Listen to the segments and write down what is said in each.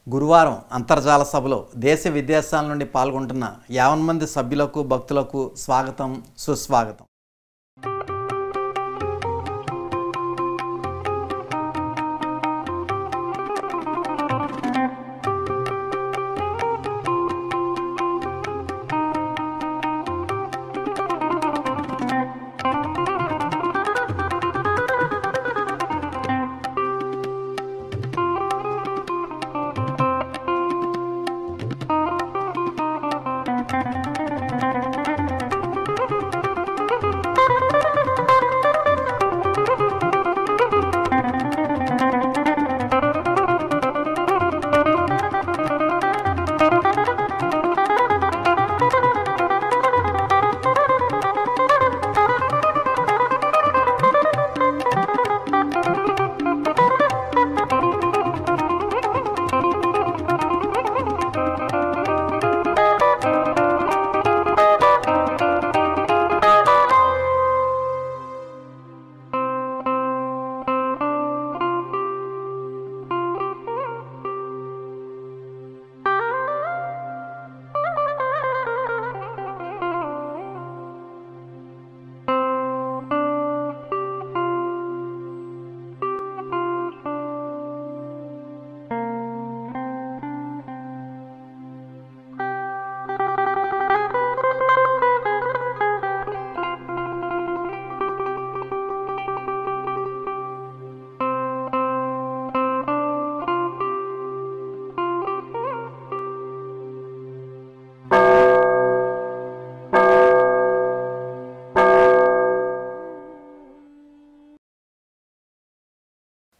గురువారం అంతర్జాల సభలో దేశ విదేశాల నుండి పాల్గొంటున్న 50 మంది సభ్యులకు భక్తులకు స్వాగతం సుస్వాగతం.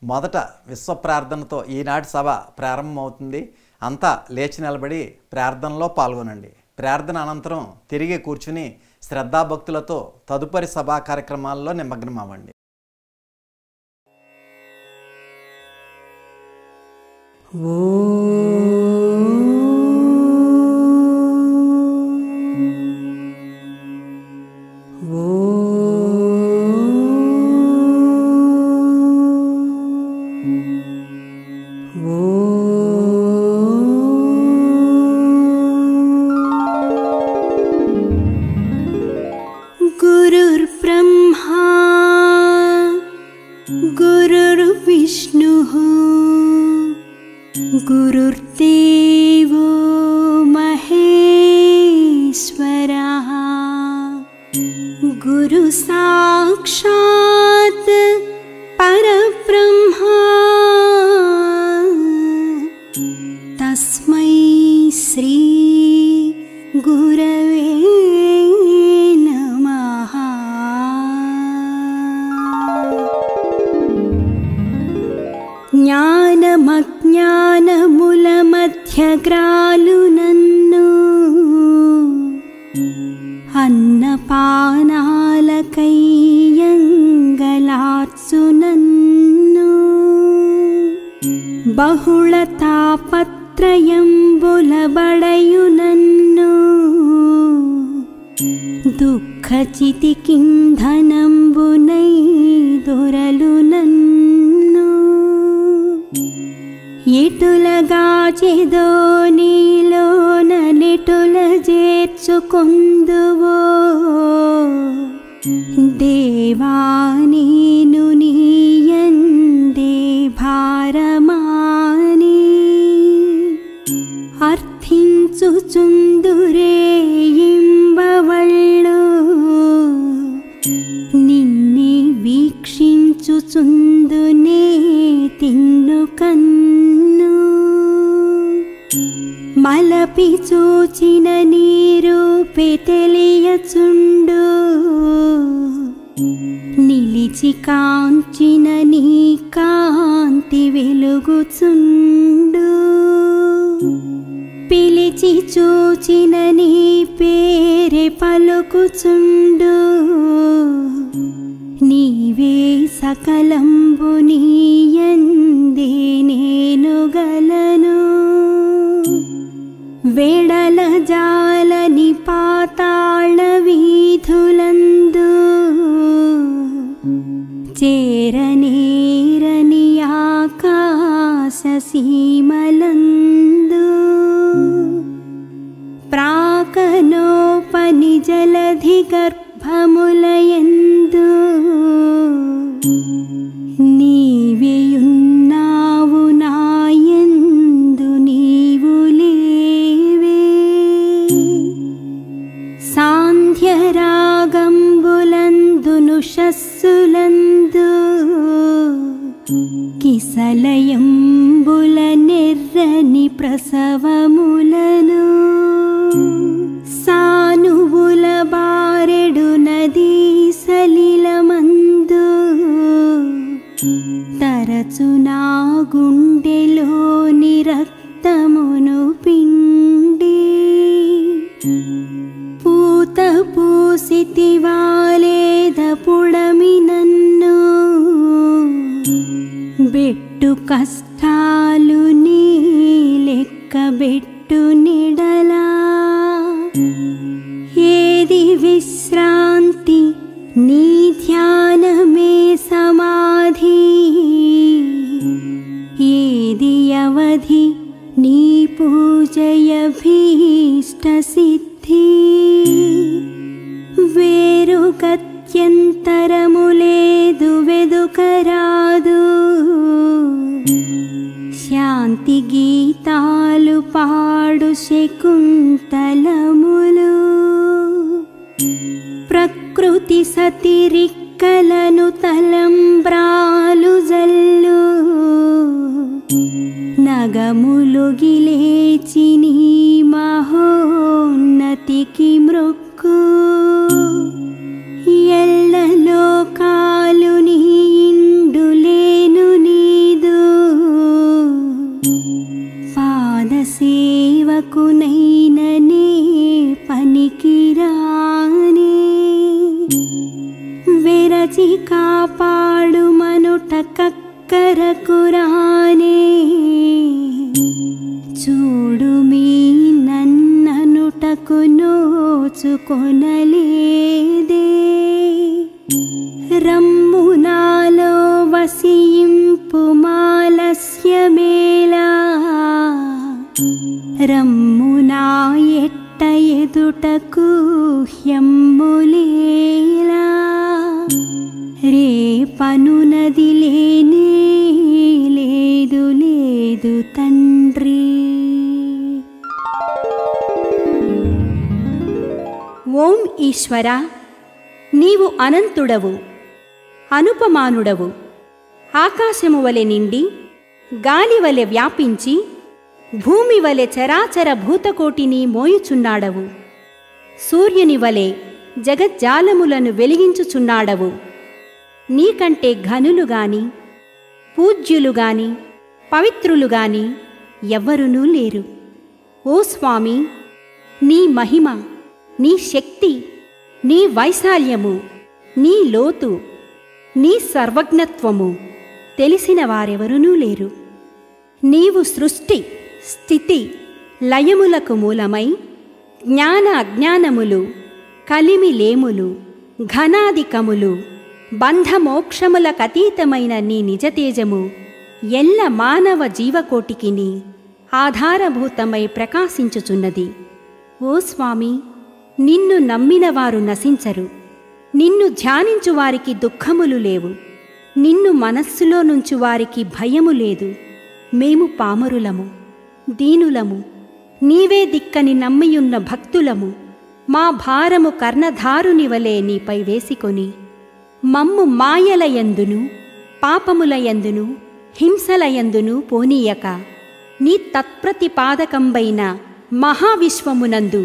మొదట విశ్వ ప్రార్థనతో ఈనాటి సభ ప్రారంభమవుతుంది. అంతా లేచి నిలబడి ప్రార్థనలో పాల్గొనండి. ప్రార్థన అనంతరం తిరిగి కూర్చుని శ్రద్ధాభక్తులతో తదుపరి సభా కార్యక్రమాల్లో నిమగ్నం అవ్వండి. गुरुर्देवो महेश्वरः गुरु साक्षात् परब्रह्मा तस्मै श्री गुरवे नमः. జ్ఞానమజ్ఞానముల మధ్యగ్రాలు నన్ను అన్నపానాలకయ్యంగలార్చు నన్ను బహుళ తాపత్రయంబులబడయు నన్ను దుఃఖచితికింధనంబునై దొరలు నన్ను ఎటులగాచెదో నీలోన నెటుల చేర్చుకొందువో దేవా నేను నీయందే భారమాని అర్థించుచుందురే ఇంబవళ్ళు నిన్నే వీక్షించుచుందునే తిన్ను కన్ను మలపి చూచిన నీ రూపే తెలియచుండు నిలిచి కాంచిన నీ కాంతి వెలుగుచుండు పిలిచి చూచిన నీ పేరే పలుకుచుండు నీవే సకలంబు నీయందే నేను గలను వెడల జాలని పాతాళ వీధులందు చేరనేరని ఆకాశ సీమలందు ఎర్రని ప్రసవములను సానువుల బారెడు నదీ సలిలమందు తరచు నా గుండెలోని రక్తమును పిండి పూత పూసితివాలేద పుడమి నన్ను బెట్టు కష్టాలు నీ లెక్కబెట్టు నిడలా ఏది విశ్రాంతి నీ ధ్యానమే సమాధి ఏది అవధి నీ పూజయభీష్ట సిద్ధి వేరు గత్యంతరము లేదు వెదుకరాదు శాంతి గీతాలు పాడు శకుంతలములు ప్రకృతి సతిరిక్కలను తలంబ్రాలు జల్లు నగములు గిలేచి నీ మహోన్నతికి మృక్కు ఎల్లలోకాలు నీ ఇండులేను నీదు పాదసేవకునైననే పనికిరానే వెరచి కాపాడు మనుట కక్కరకురానే చూడు మీ నన్ననుటకు నోచుకొనలేదే రమ్ము నాలో వసింపు మాలస్యమేలా రమ్ము నా ఎట్ట ఎదుటకు హ్యమ్ములేలా రే పనునది లేనే లేదు లేదు తండ్రి. ఓం ఈశ్వర, నీవు అనంతుడవు, అనుపమానుడవు. ఆకాశము వలె నిండి గాలి వలె వ్యాపించి భూమి వలె చరాచర భూతకోటిని మోయుచున్నాడవు. సూర్యుని వలె జగజ్జాలములను వెలిగించుచున్నాడవు. నీకంటే ఘనులుగాని పూజ్యులుగాని పవిత్రులుగాని ఎవ్వరునూ లేరు. ఓ స్వామి, నీ మహిమ, నీ శక్తి, నీ వైశాల్యము, నీ లోతు, నీ సర్వజ్ఞత్వము తెలిసిన వారెవరునూ లేరు. నీవు సృష్టి స్థితి లయములకు మూలమై జ్ఞాన అజ్ఞానములు కలిమిలేములు ఘనాధికములు బంధమోక్షములకతీతమైన నీ నిజతేజము ఎల్ల మానవ జీవకోటికిని ఆధారభూతమై ప్రకాశించుచున్నది. ఓ స్వామి, నిన్ను నమ్మినవారు నశించరు. నిన్ను ధ్యానించువారికి దుఃఖములు లేవు. నిన్ను మనస్సులో నుంచువారికి భయము లేదు. మేము పామరులము, దీనులము, నీవే దిక్కని నమ్మియున్న భక్తులము. మా భారము కర్ణధారుని వలె నీపై వేసికొని మమ్ము మాయలయందును పాపములయందును హింసలయందును పోనీయక నీ తత్ప్రతిపాదకంబైన మహావిశ్వమునందు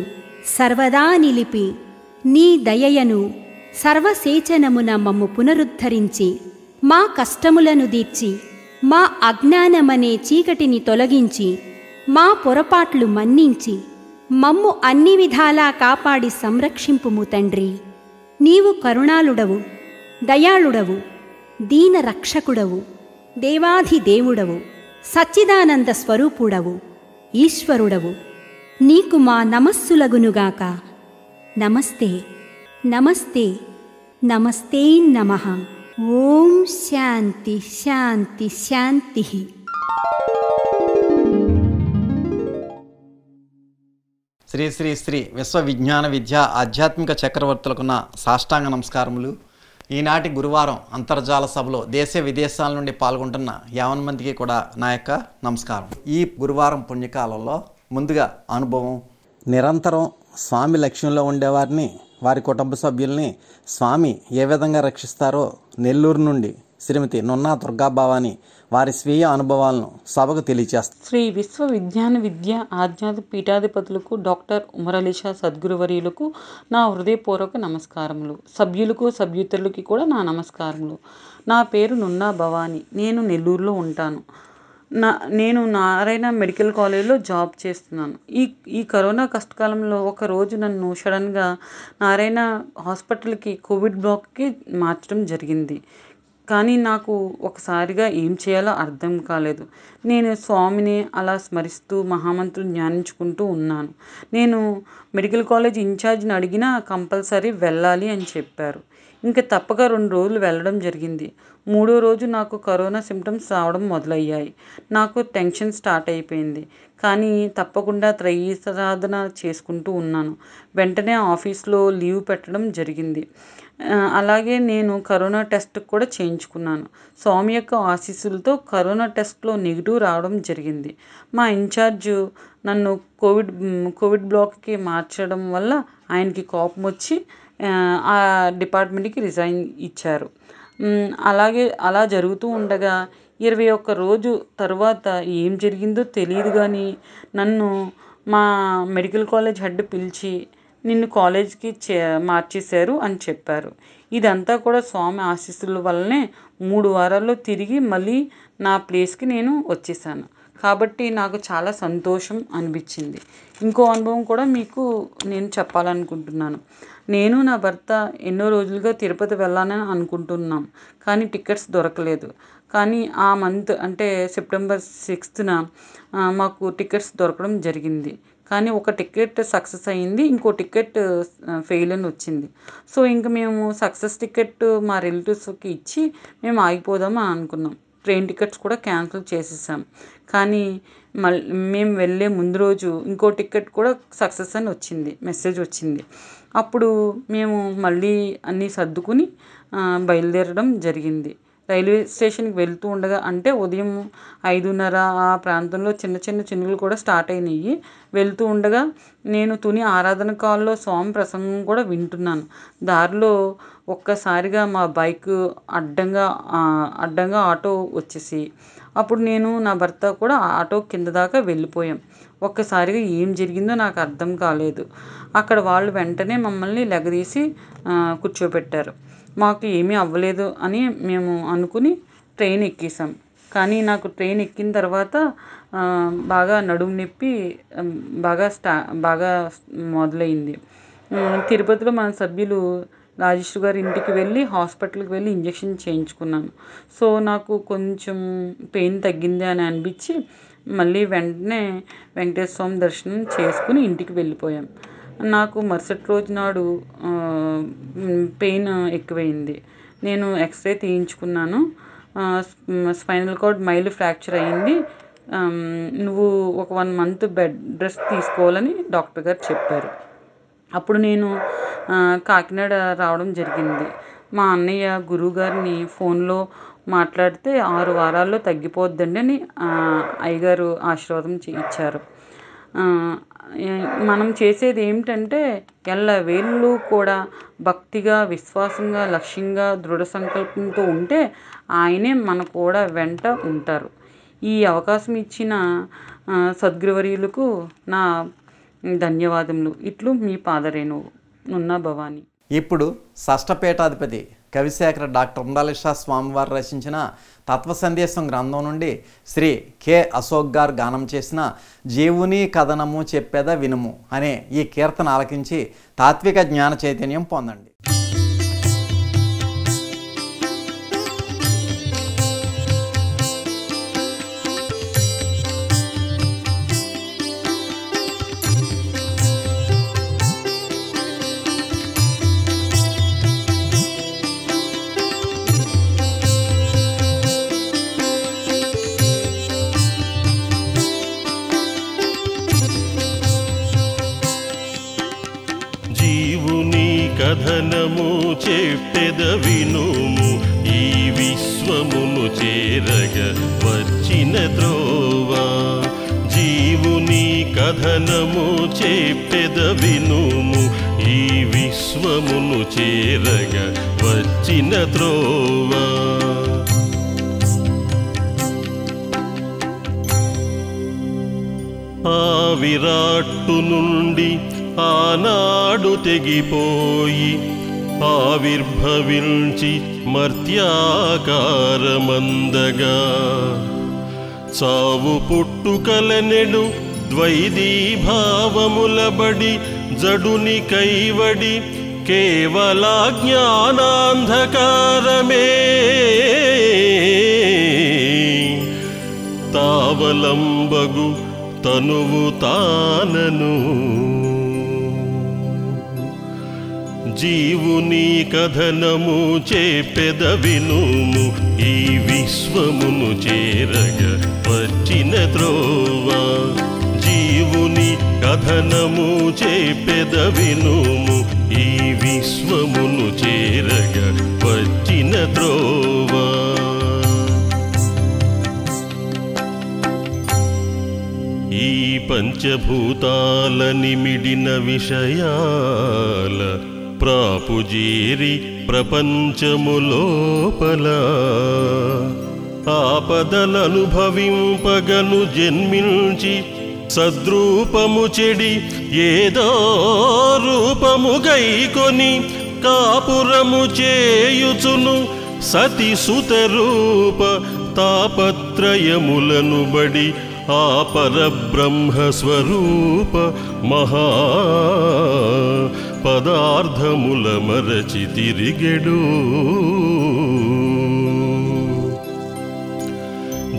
సర్వదా నిలిపి నీ దయయను సర్వసేచనమున మమ్ము పునరుద్ధరించి మా కష్టములను దీర్చి మా అజ్ఞానమనే చీకటిని తొలగించి మా పొరపాట్లు మన్నించి మమ్ము అన్ని విధాలా కాపాడి సంరక్షింపుము తండ్రి. నీవు కరుణాళుడవు, దయాళుడవు, దీన రక్షకుడవు, దేవాధిదేవుడవు, సచ్చిదానంద స్వరూపుడవు, ఈశ్వరుడవు. నీకు మా నమస్సులగునుగాక. నమస్తే నమస్తే నమస్తే నమః. ఓం శాంతి శాంతి శాంతి. శ్రీ శ్రీ శ్రీ విశ్వవిజ్ఞాన విద్య ఆధ్యాత్మిక చక్రవర్తులకున్న సాష్టాంగ నమస్కారములు. ఈనాటి గురువారం అంతర్జాల సభలో దేశ విదేశాల నుండి పాల్గొంటున్న 50 మందికి కూడా నా యొక్క నమస్కారం. ఈ గురువారం పుణ్యకాలంలో ముందుగా అనుభవం, నిరంతరం స్వామి లక్ష్యంలో ఉండేవారిని, వారి కుటుంబ సభ్యుల్ని స్వామి ఏ విధంగా రక్షిస్తారో నెల్లూరు నుండి శ్రీమతి నున్నా దుర్గాభవాని వారి స్వీయ అనుభవాలను సభకు తెలియజేస్తారు. శ్రీ విశ్వ విజ్ఞాన విద్య ఆధ్యాత్మిక పీఠాధిపతులకు డాక్టర్ ఉమర్ అలీ షా సద్గురువర్యులకు నా హృదయపూర్వక నమస్కారములు. సభ్యులకు సభ్యుతులకి కూడా నా నమస్కారములు. నా పేరు నున్నా భవాని. నేను నెల్లూరులో ఉంటాను. నేను నారాయణ మెడికల్ కాలేజ్లో జాబ్ చేస్తున్నాను. ఈ కరోనా కష్టకాలంలో ఒకరోజు నన్ను సడన్గా నారాయణ హాస్పిటల్కి కోవిడ్ బ్లాక్కి మార్చడం జరిగింది. కానీ నాకు ఒకసారిగా ఏం చేయాలో అర్థం కాలేదు. నేను స్వామిని అలా స్మరిస్తూ మహామంత్రులు ధ్యానించుకుంటూ ఉన్నాను. నేను మెడికల్ కాలేజ్ ఇన్ఛార్జ్ని అడిగినా కంపల్సరీ వెళ్ళాలి అని చెప్పారు. ఇంకా తప్పక 2 రోజులు వెళ్ళడం జరిగింది. 3వ రోజు నాకు కరోనా సిమ్టమ్స్ రావడం మొదలయ్యాయి. నాకు టెన్షన్ స్టార్ట్ అయిపోయింది. కానీ తప్పకుండా త్రైసాధన చేసుకుంటూ ఉన్నాను. వెంటనే ఆఫీస్లో లీవ్ పెట్టడం జరిగింది. అలాగే నేను కరోనా టెస్ట్ కూడా చేయించుకున్నాను. స్వామి యొక్క ఆశీస్సులతో కరోనా టెస్ట్లో నెగిటివ్ రావడం జరిగింది. మా ఇన్ఛార్జ్ నన్ను కోవిడ్ బ్లాక్కి మార్చడం వల్ల ఆయనకి కోపం వచ్చి ఆ డిపార్ట్మెంట్కి రిజైన్ ఇచ్చారు. అలా జరుగుతూ ఉండగా 21 రోజు తర్వాత ఏం జరిగిందో తెలియదు. కానీ నన్ను మా మెడికల్ కాలేజ్ హెడ్ పిలిచి నిన్ను కాలేజ్కి మార్చేశారు అని చెప్పారు. ఇదంతా కూడా స్వామి ఆశీస్సుల వల్లనే 3 వారాల్లో తిరిగి మళ్ళీ నా ప్లేస్కి నేను వచ్చేసాను. కాబట్టి నాకు చాలా సంతోషం అనిపించింది. ఇంకో అనుభవం కూడా మీకు నేను చెప్పాలనుకుంటున్నాను. నేను నా భర్త ఎన్నో రోజులుగా తిరుపతి వెళ్ళాలని అనుకుంటున్నాం. కానీ టికెట్స్ దొరకలేదు. కానీ ఆ మంత్ అంటే సెప్టెంబర్ 6న మాకు టికెట్స్ దొరకడం జరిగింది. కానీ ఒక టికెట్ సక్సెస్ అయ్యింది, ఇంకో టికెట్ ఫెయిల్ అని వచ్చింది. సో ఇంక మేము సక్సెస్ టికెట్ మా రిలేటివ్స్కి ఇచ్చి మేము ఆగిపోదామని అనుకున్నాం. ట్రైన్ టికెట్స్ కూడా క్యాన్సిల్ చేసేసాం. కానీ మేము వెళ్ళే ముందు రోజు ఇంకో టికెట్ కూడా సక్సెస్ అని వచ్చింది, మెసేజ్ వచ్చింది. అప్పుడు మేము మళ్ళీ అన్నీ సర్దుకుని బయలుదేరడం జరిగింది. రైల్వే స్టేషన్కి వెళ్తూ ఉండగా అంటే ఉదయం 5:30 ఆ ప్రాంతంలో చిన్న చిన్న చినుకులు కూడా స్టార్ట్ అయినాయి. వెళ్తూ ఉండగా నేను తుని ఆరాధన కాల్లో స్వామి ప్రసంగం కూడా వింటున్నాను. దారిలో ఒక్కసారిగా మా బైక్ అడ్డంగా ఆటో వచ్చేసి అప్పుడు నేను నా భర్త కూడా ఆటో కింద దాకా వెళ్ళిపోయాం. ఒక్కసారిగా ఏం జరిగిందో నాకు అర్థం కాలేదు. అక్కడ వాళ్ళు వెంటనే మమ్మల్ని లెగదీసి కూర్చోబెట్టారు. మాకు ఏమీ అవ్వలేదు అని మేము అనుకుని ట్రైన్ ఎక్కేసాం. కానీ నాకు ట్రైన్ ఎక్కిన తర్వాత బాగా నడుము నొప్పి బాగా మొదలైంది. తిరుపతిలో మన సభ్యులు రాజేశ్వరి గారి ఇంటికి వెళ్ళి హాస్పిటల్కి వెళ్ళి ఇంజెక్షన్ చేయించుకున్నాను. సో నాకు కొంచెం పెయిన్ తగ్గింది అని అనిపించి మళ్ళీ వెంటనే వెంకటేశ్వర స్వామి దర్శనం చేసుకుని ఇంటికి వెళ్ళిపోయాం. నాకు మరుసటి రోజు నాడు పెయిన్ ఎక్కువైంది. నేను ఎక్స్రే తీయించుకున్నాను. స్పైనల్ కార్డ్ మైల్డ్ ఫ్రాక్చర్ అయ్యింది. నువ్వు ఒక 1 మంత్ బెడ్ రెస్ట్ తీసుకోవాలని డాక్టర్ గారు చెప్పారు. అప్పుడు నేను కాకినాడ రావడం జరిగింది. మా అన్నయ్య గురువు గారిని ఫోన్లో మాట్లాడితే 6 వారాల్లో తగ్గిపోద్దండి అని అయ్యగారు ఆశీర్వాదం ఇచ్చారు. మనం చేసేది ఏమిటంటే ఎల్లవేళలు కూడా భక్తిగా, విశ్వాసంగా, లక్ష్యంగా, దృఢ సంకల్పంతో ఉంటే ఆయనే మన కూడా వెంట ఉంటారు. ఈ అవకాశం ఇచ్చిన సద్గురువర్యులకు నా ధన్యవాదములు. ఇట్లు మీ పాదరేణువు నున్నా భవాని. ఇప్పుడు షష్ఠపీఠాధిపతి కవిశేఖర డాక్టర్ ఉండాలి షా స్వామివారు రచించిన తత్వ సందేశం గ్రంథం నుండి శ్రీ కె అశోక్ గారు గానం చేసిన జీవుని కథనము చెప్పేద వినుము అనే ఈ కీర్తన ఆలకించి తాత్విక జ్ఞాన చైతన్యం పొందండి. కథనము చెప్పెద వినుము ఈ విశ్వమును చేరగ వచ్చిన త్రోవా. జీవుని కథనము చెప్పెద వినుము ఈ విశ్వమును చేరగ వచ్చిన త్రోవా. ఆ విరాట్టు నుండి ఆనాడు తెగిపోయి ఆవిర్భవించి మర్త్యాకారమందగా చావు పుట్టుకలనెడు ద్వైదీభావములబడి జడుని కైవడి కేవల జ్ఞానాంధకారమే తావలంబగు తనువు తానను జీవుని కథనము చేపెద వినుము ఈ విశ్వమును చేరగ వచ్చిన త్రోవా జీవుని కథనము చేపెద వినుము ఈ విశ్వమును చేరగ వచ్చిన త్రోవా ఈ పంచభూతాల నిమిడిన విషయాల ప్రాపుజేరి ప్రపంచములోపల ఆపదలనుభవింపగను జన్మించి సద్రూపము చెడి ఏదో రూపము గైకొని కాపురము చేయుచును సతి సుతరూప తాపత్రయములను బడి ఆ పరబ్రహ్మస్వరూప మహా పదార్థముల మరచి తిరిగెడు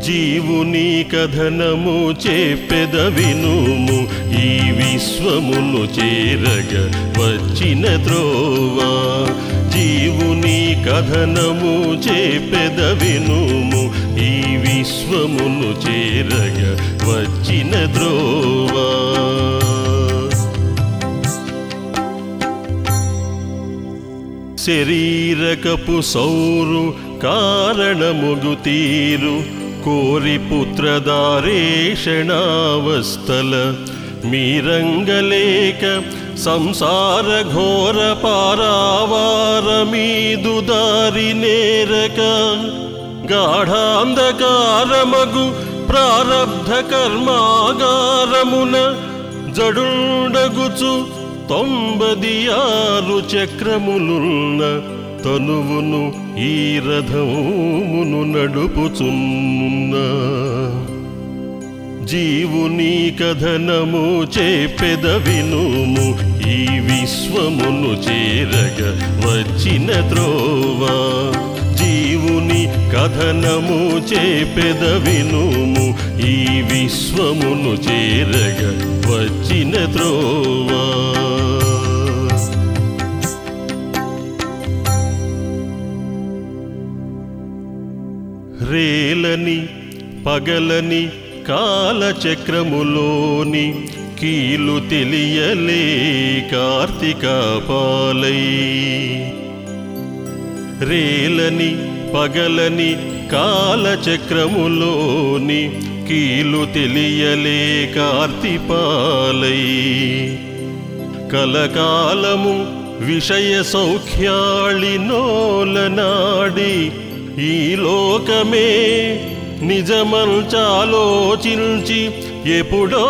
జీవుని కథనము చేపెద వినుము ఈ విశ్వమును చేరగ వచ్చిన త్రోవా జీవుని కథనము చేపెద వినుము ఈ విశ్వమును చేరగ వచ్చిన త్రోవా శరీరకపు సౌరు కారణముగు తీరు కోరి పుత్రదారేషణావస్థల మీరంగలేక సంసార ఘోర పారావారమీదు దారి నేరక గాఢాంధకారమగు ప్రారబ్ధ కర్మాగారమున జడుండగుచు 96 చక్రములున్న తనువును ఈ రథమును నడుపుచున్న జీవుని కథనము చేపెద వినుము ఈ విశ్వమును చేరగ వచ్చిన త్రోవా జీవుని కథనము చేపెద వినుము ఈ విశ్వమును చేరగ వచ్చిన త్రోవా రేలని పగలని కాలచక్రములోని కీలు తెలియలే కార్తీక పాలై రేలని పగలని కాలచక్రములోని కీలు తెలియలే కార్తీపాలై కలకాలము విషయ సౌఖ్యాళినోలనాడి ఈ లోకమే నిజమంచాలోచించి ఎప్పుడో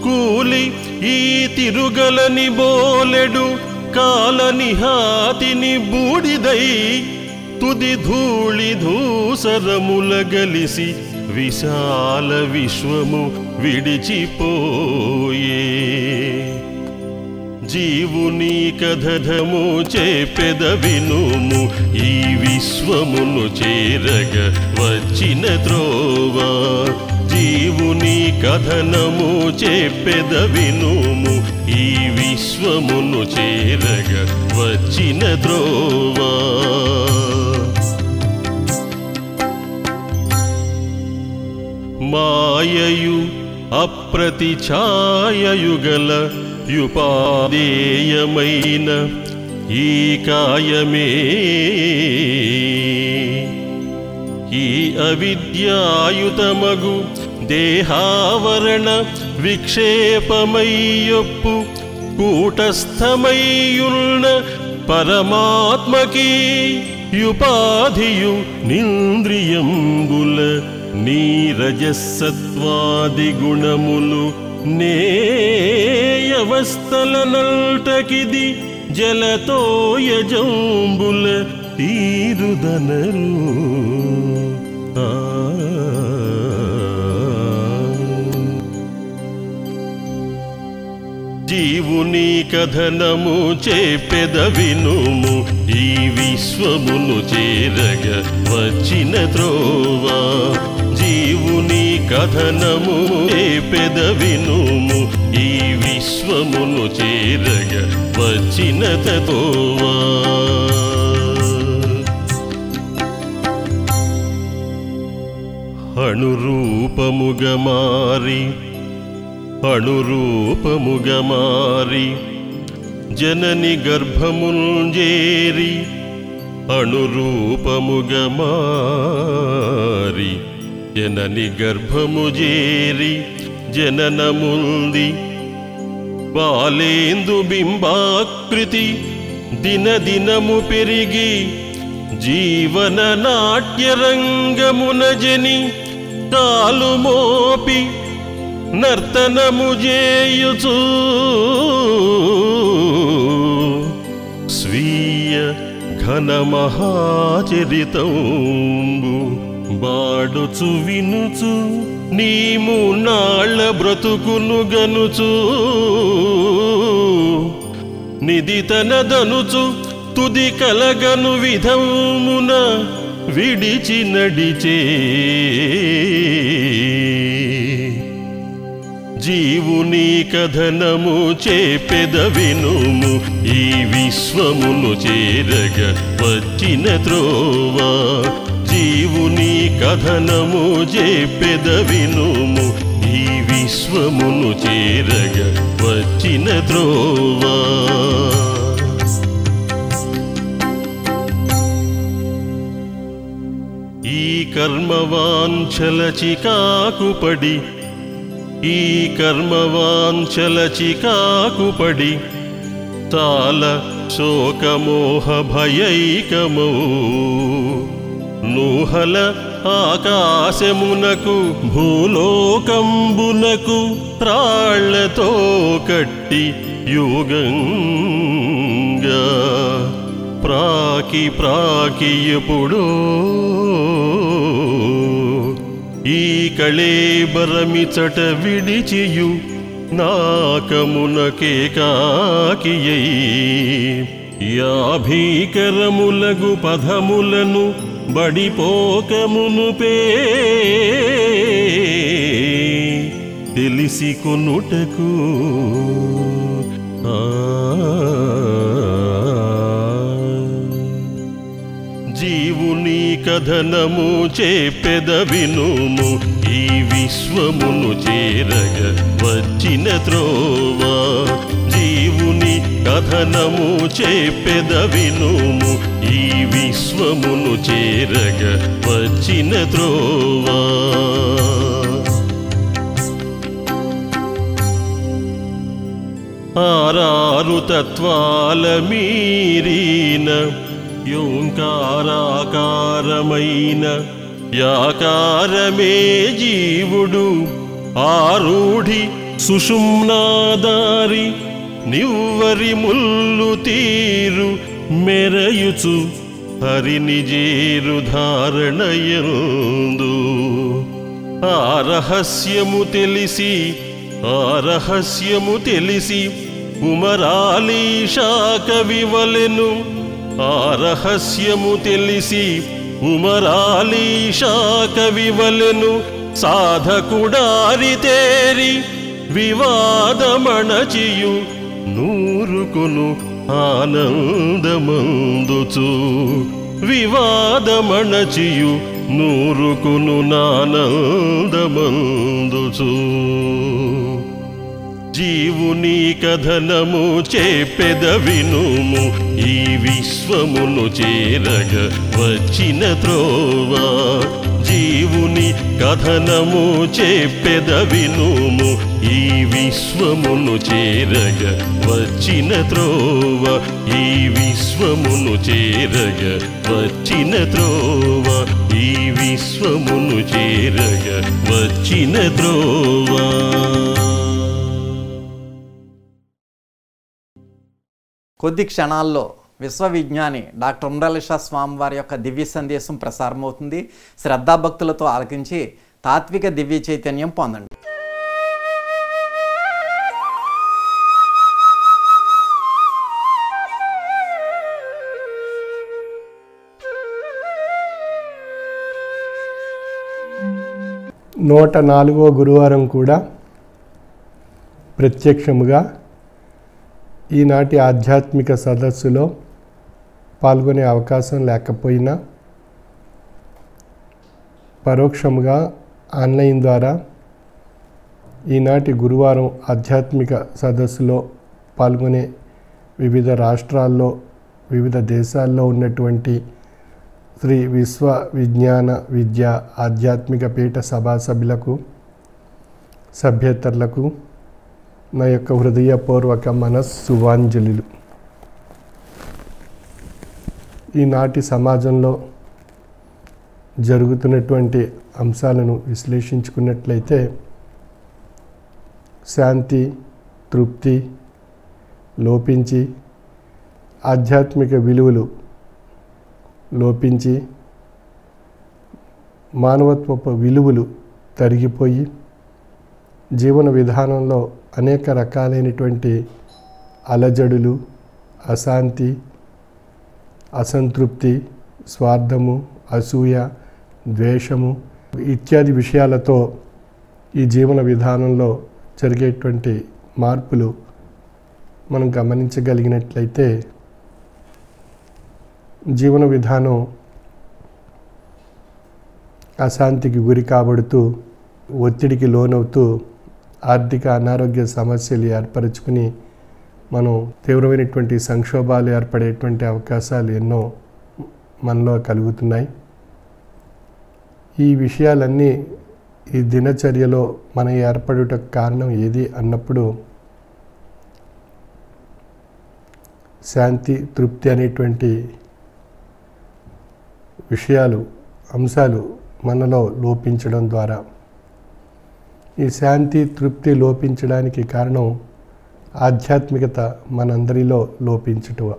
కూలి ఈ తిరుగలని బోలెడు కాలనిహాతిని బూడిదై తుది ధూళి ధూసరముల గలిసి విశాల విశ్వము విడిచిపోయే జీవుని కథనము చేపెద వినుము ఈ విశ్వమును చేరగ వచ్చిన త్రోవా జీవుని కథనము చేపెద వినుము ఈ విశ్వమును చేరగ వచ్చిన త్రోవా మాయయు అప్రతిఛాయయుగల యుపాదేయమైన ఈ కాయమే ఈ అవిద్యాయుతమగు దేహావరణ విక్షేపమయ్యొప్పు కూటస్థమయ్యున్న పరమాత్మకి యుపాధియు నింద్రియంబుల నీరజసత్వాది గుణములు నేయవస్థల నల్టకిది జలతోయజంబుల తీరుదనరు జీవుని కథనము చేపెద వినుము ఈ విశ్వమును చేరగ వచ్చిన త్రోవా జీవుని కథనము చేపెద వినుము ఈ విశ్వమును చేరగ వచ్చిన త్రోవా అణురూపముగ మారి జనని గర్భముంజేరి అణురూపముగ మారి జనని గర్భముజేరి జననముంది బాలేందు బింబాకృతి దినదినము పెరిగి జీవన నాట్యరంగమున జని కాలు మోపి నర్తనము చేయుచు స్వీయ ఘన మహాచరితంబు బాడుచు వినుచు నీము నాళ్ళ బ్రతుకును గనుచు నిదితనదనుచు తుది కలగను విధమున విడిచి నడిచే జీవుని కథనము చేపెద వినుము ఈ విశ్వమును చేరగ వచ్చిన త్రోవా జీవుని కథనము చేపెద వినుము ఈ విశ్వమును చేరగ వచ్చిన త్రోవా ఈ కర్మవాంఛల చికాకుపడి ఈ కర్మవాంఛల చికాకుపడి తాల శోకమోహ భయైకమౌ నూహల ఆకాశమునకు భూలోకంబునకు త్రాళ్లతో కట్టి యుగంగా ప్రాకి ఎప్పుడో ఈ కళేబరమిచట విడిచియు నాకమునకే కాకియై యాభీకరములగు పదములను బడిపోకమునుపే తెలిసి కొనుటకు జీవుని కథనము చేపెద వినుము ఈ విశ్వమును చేరగ వచ్చిన త్రోవా జీవుని కథనము చేపెద వినుము ఈ విశ్వమును చేరగ వచ్చిన త్రోవా ఆరారు తత్వాల మీరిన యోంకారాకారమైన యాకారమే జీవుడు ఆరూఢి సుషుమ్నాదారి నివ్వరి ముల్లు తీరు మెరయుచు హరిని జేరు ధారణయందు ఆ రహస్యము తెలిసి ఉమరాలీషా కవివలెను ఆ రహస్యము తెలిసి ఉమరాలీషా కవివలెను సాధకుడారితేరి వివాదమణచియు నూరుకును ఆనందమందుచు వివాదమణచియు నూరుకును నానందమందుచు జీవుని కథనము చేపెద వినుము ఈ విశ్వమును చేరగ వచ్చిన త్రోవా జీవుని కథనము చేపెద వినుము ఈ విశ్వమును చేరగ వచ్చిన త్రోవ ఈ విశ్వమును చేరగ వచ్చిన త్రోవ ఈ విశ్వమును చేరగ వచ్చిన త్రోవ. కొద్ది క్షణాల్లో విశ్వవిజ్ఞాని డాక్టర్ ఉమరలీషా స్వామి వారి యొక్క దివ్య సందేశం ప్రసారమవుతుంది. శ్రద్ధాభక్తులతో ఆలకించి తాత్విక దివ్య చైతన్యం పొందండి. నూట 4వ గురువారం కూడా ప్రత్యక్షముగా ఈనాటి ఆధ్యాత్మిక సదస్సులో పాల్గొనే అవకాశం లేకపోయినా పరోక్షముగా ఆన్లైన్ ద్వారా ఈనాటి గురువారం ఆధ్యాత్మిక సదస్సులో పాల్గొనే వివిధ రాష్ట్రాల్లో వివిధ దేశాల్లో ఉన్నటువంటి శ్రీ విశ్వ విజ్ఞాన విద్య ఆధ్యాత్మిక పీఠ సభా సభ్యులకు సభ్యేతరులకు నా యొక్క హృదయపూర్వక మనస్సువాంజలులు. ఈనాటి సమాజంలో జరుగుతున్నటువంటి అంశాలను విశ్లేషించుకున్నట్లయితే శాంతి తృప్తి లోపించి ఆధ్యాత్మిక విలువలు లోపించి మానవత్వపు విలువలు తరిగిపోయి జీవన విధానంలో అనేక రకాలైనటువంటి అలజడులు అశాంతి అసంతృప్తి స్వార్థము అసూయ ద్వేషము ఇత్యాది విషయాలతో ఈ జీవన విధానంలో జరిగేటువంటి మార్పులు మనం గమనించగలిగినట్లయితే జీవన విధానం అశాంతికి గురి కాబడుతూ ఒత్తిడికి లోనవుతూ ఆర్థిక అనారోగ్య సమస్యలు ఏర్పరచుకుని మనం తీవ్రమైనటువంటి సంక్షోభాలు ఏర్పడేటువంటి అవకాశాలు ఎన్నో మనలో కలుగుతున్నాయి. ఈ విషయాలన్నీ ఈ దినచర్యలో మన ఏర్పడుటకు కారణం ఏది అన్నప్పుడు శాంతి తృప్తి అనేటువంటి విషయాలు అంశాలు మనలో లోపించడం ద్వారా ఈ శాంతి తృప్తి లోపించడానికి కారణం ఆధ్యాత్మికత మనందరిలో లోపించటం.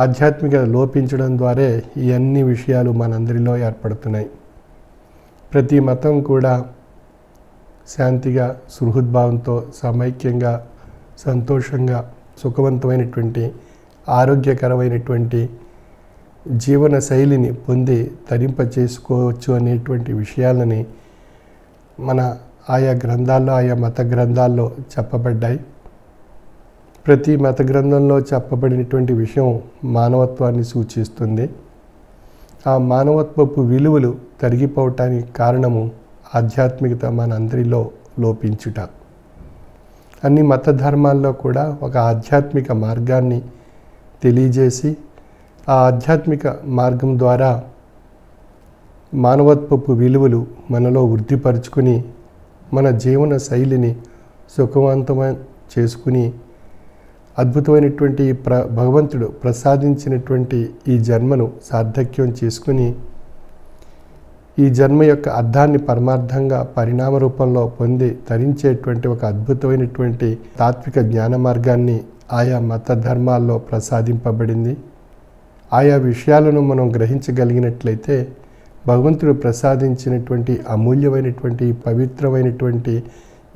ఆధ్యాత్మికత లోపించడం ద్వారా ఈ అన్ని విషయాలు మనందరిలో ఏర్పడుతున్నాయి. ప్రతి మతం కూడా శాంతిగా సుహృద్భావంతో సమైక్యంగా సంతోషంగా సుఖవంతమైనటువంటి ఆరోగ్యకరమైనటువంటి జీవన శైలిని పొంది తరింప చేసుకోవచ్చు అనేటువంటి విషయాలని మన ఆయా గ్రంథాల్లో ఆయా మత గ్రంథాల్లో చెప్పబడ్డాయి. ప్రతి మత గ్రంథంలో చెప్పబడినటువంటి విషయం మానవత్వాన్ని సూచిస్తుంది. ఆ మానవత్వపు విలువలు తరిగిపోవటానికి కారణము ఆధ్యాత్మికత మనందరిలో లోపించుట. అన్ని మత ధర్మాల్లో కూడా ఒక ఆధ్యాత్మిక మార్గాన్ని తెలియజేసి ఆ ఆధ్యాత్మిక మార్గం ద్వారా మానవత్వపు విలువలు మనలో వృద్ధిపరుచుకుని మన జీవన శైలిని సుఖవంతమైన చేసుకుని అద్భుతమైనటువంటి భగవంతుడు ప్రసాదించినటువంటి ఈ జన్మను సార్థక్యం చేసుకుని ఈ జన్మ యొక్క అర్థాన్ని పరమార్థంగా పరిణామ రూపంలో పొంది తరించేటువంటి ఒక అద్భుతమైనటువంటి తాత్విక జ్ఞాన మార్గాన్ని ఆయా మత ధర్మాల్లో ప్రసాదింపబడింది. ఆయా విషయాలను మనం గ్రహించగలిగినట్లయితే భగవంతుడు ప్రసాదించినటువంటి అమూల్యమైనటువంటి పవిత్రమైనటువంటి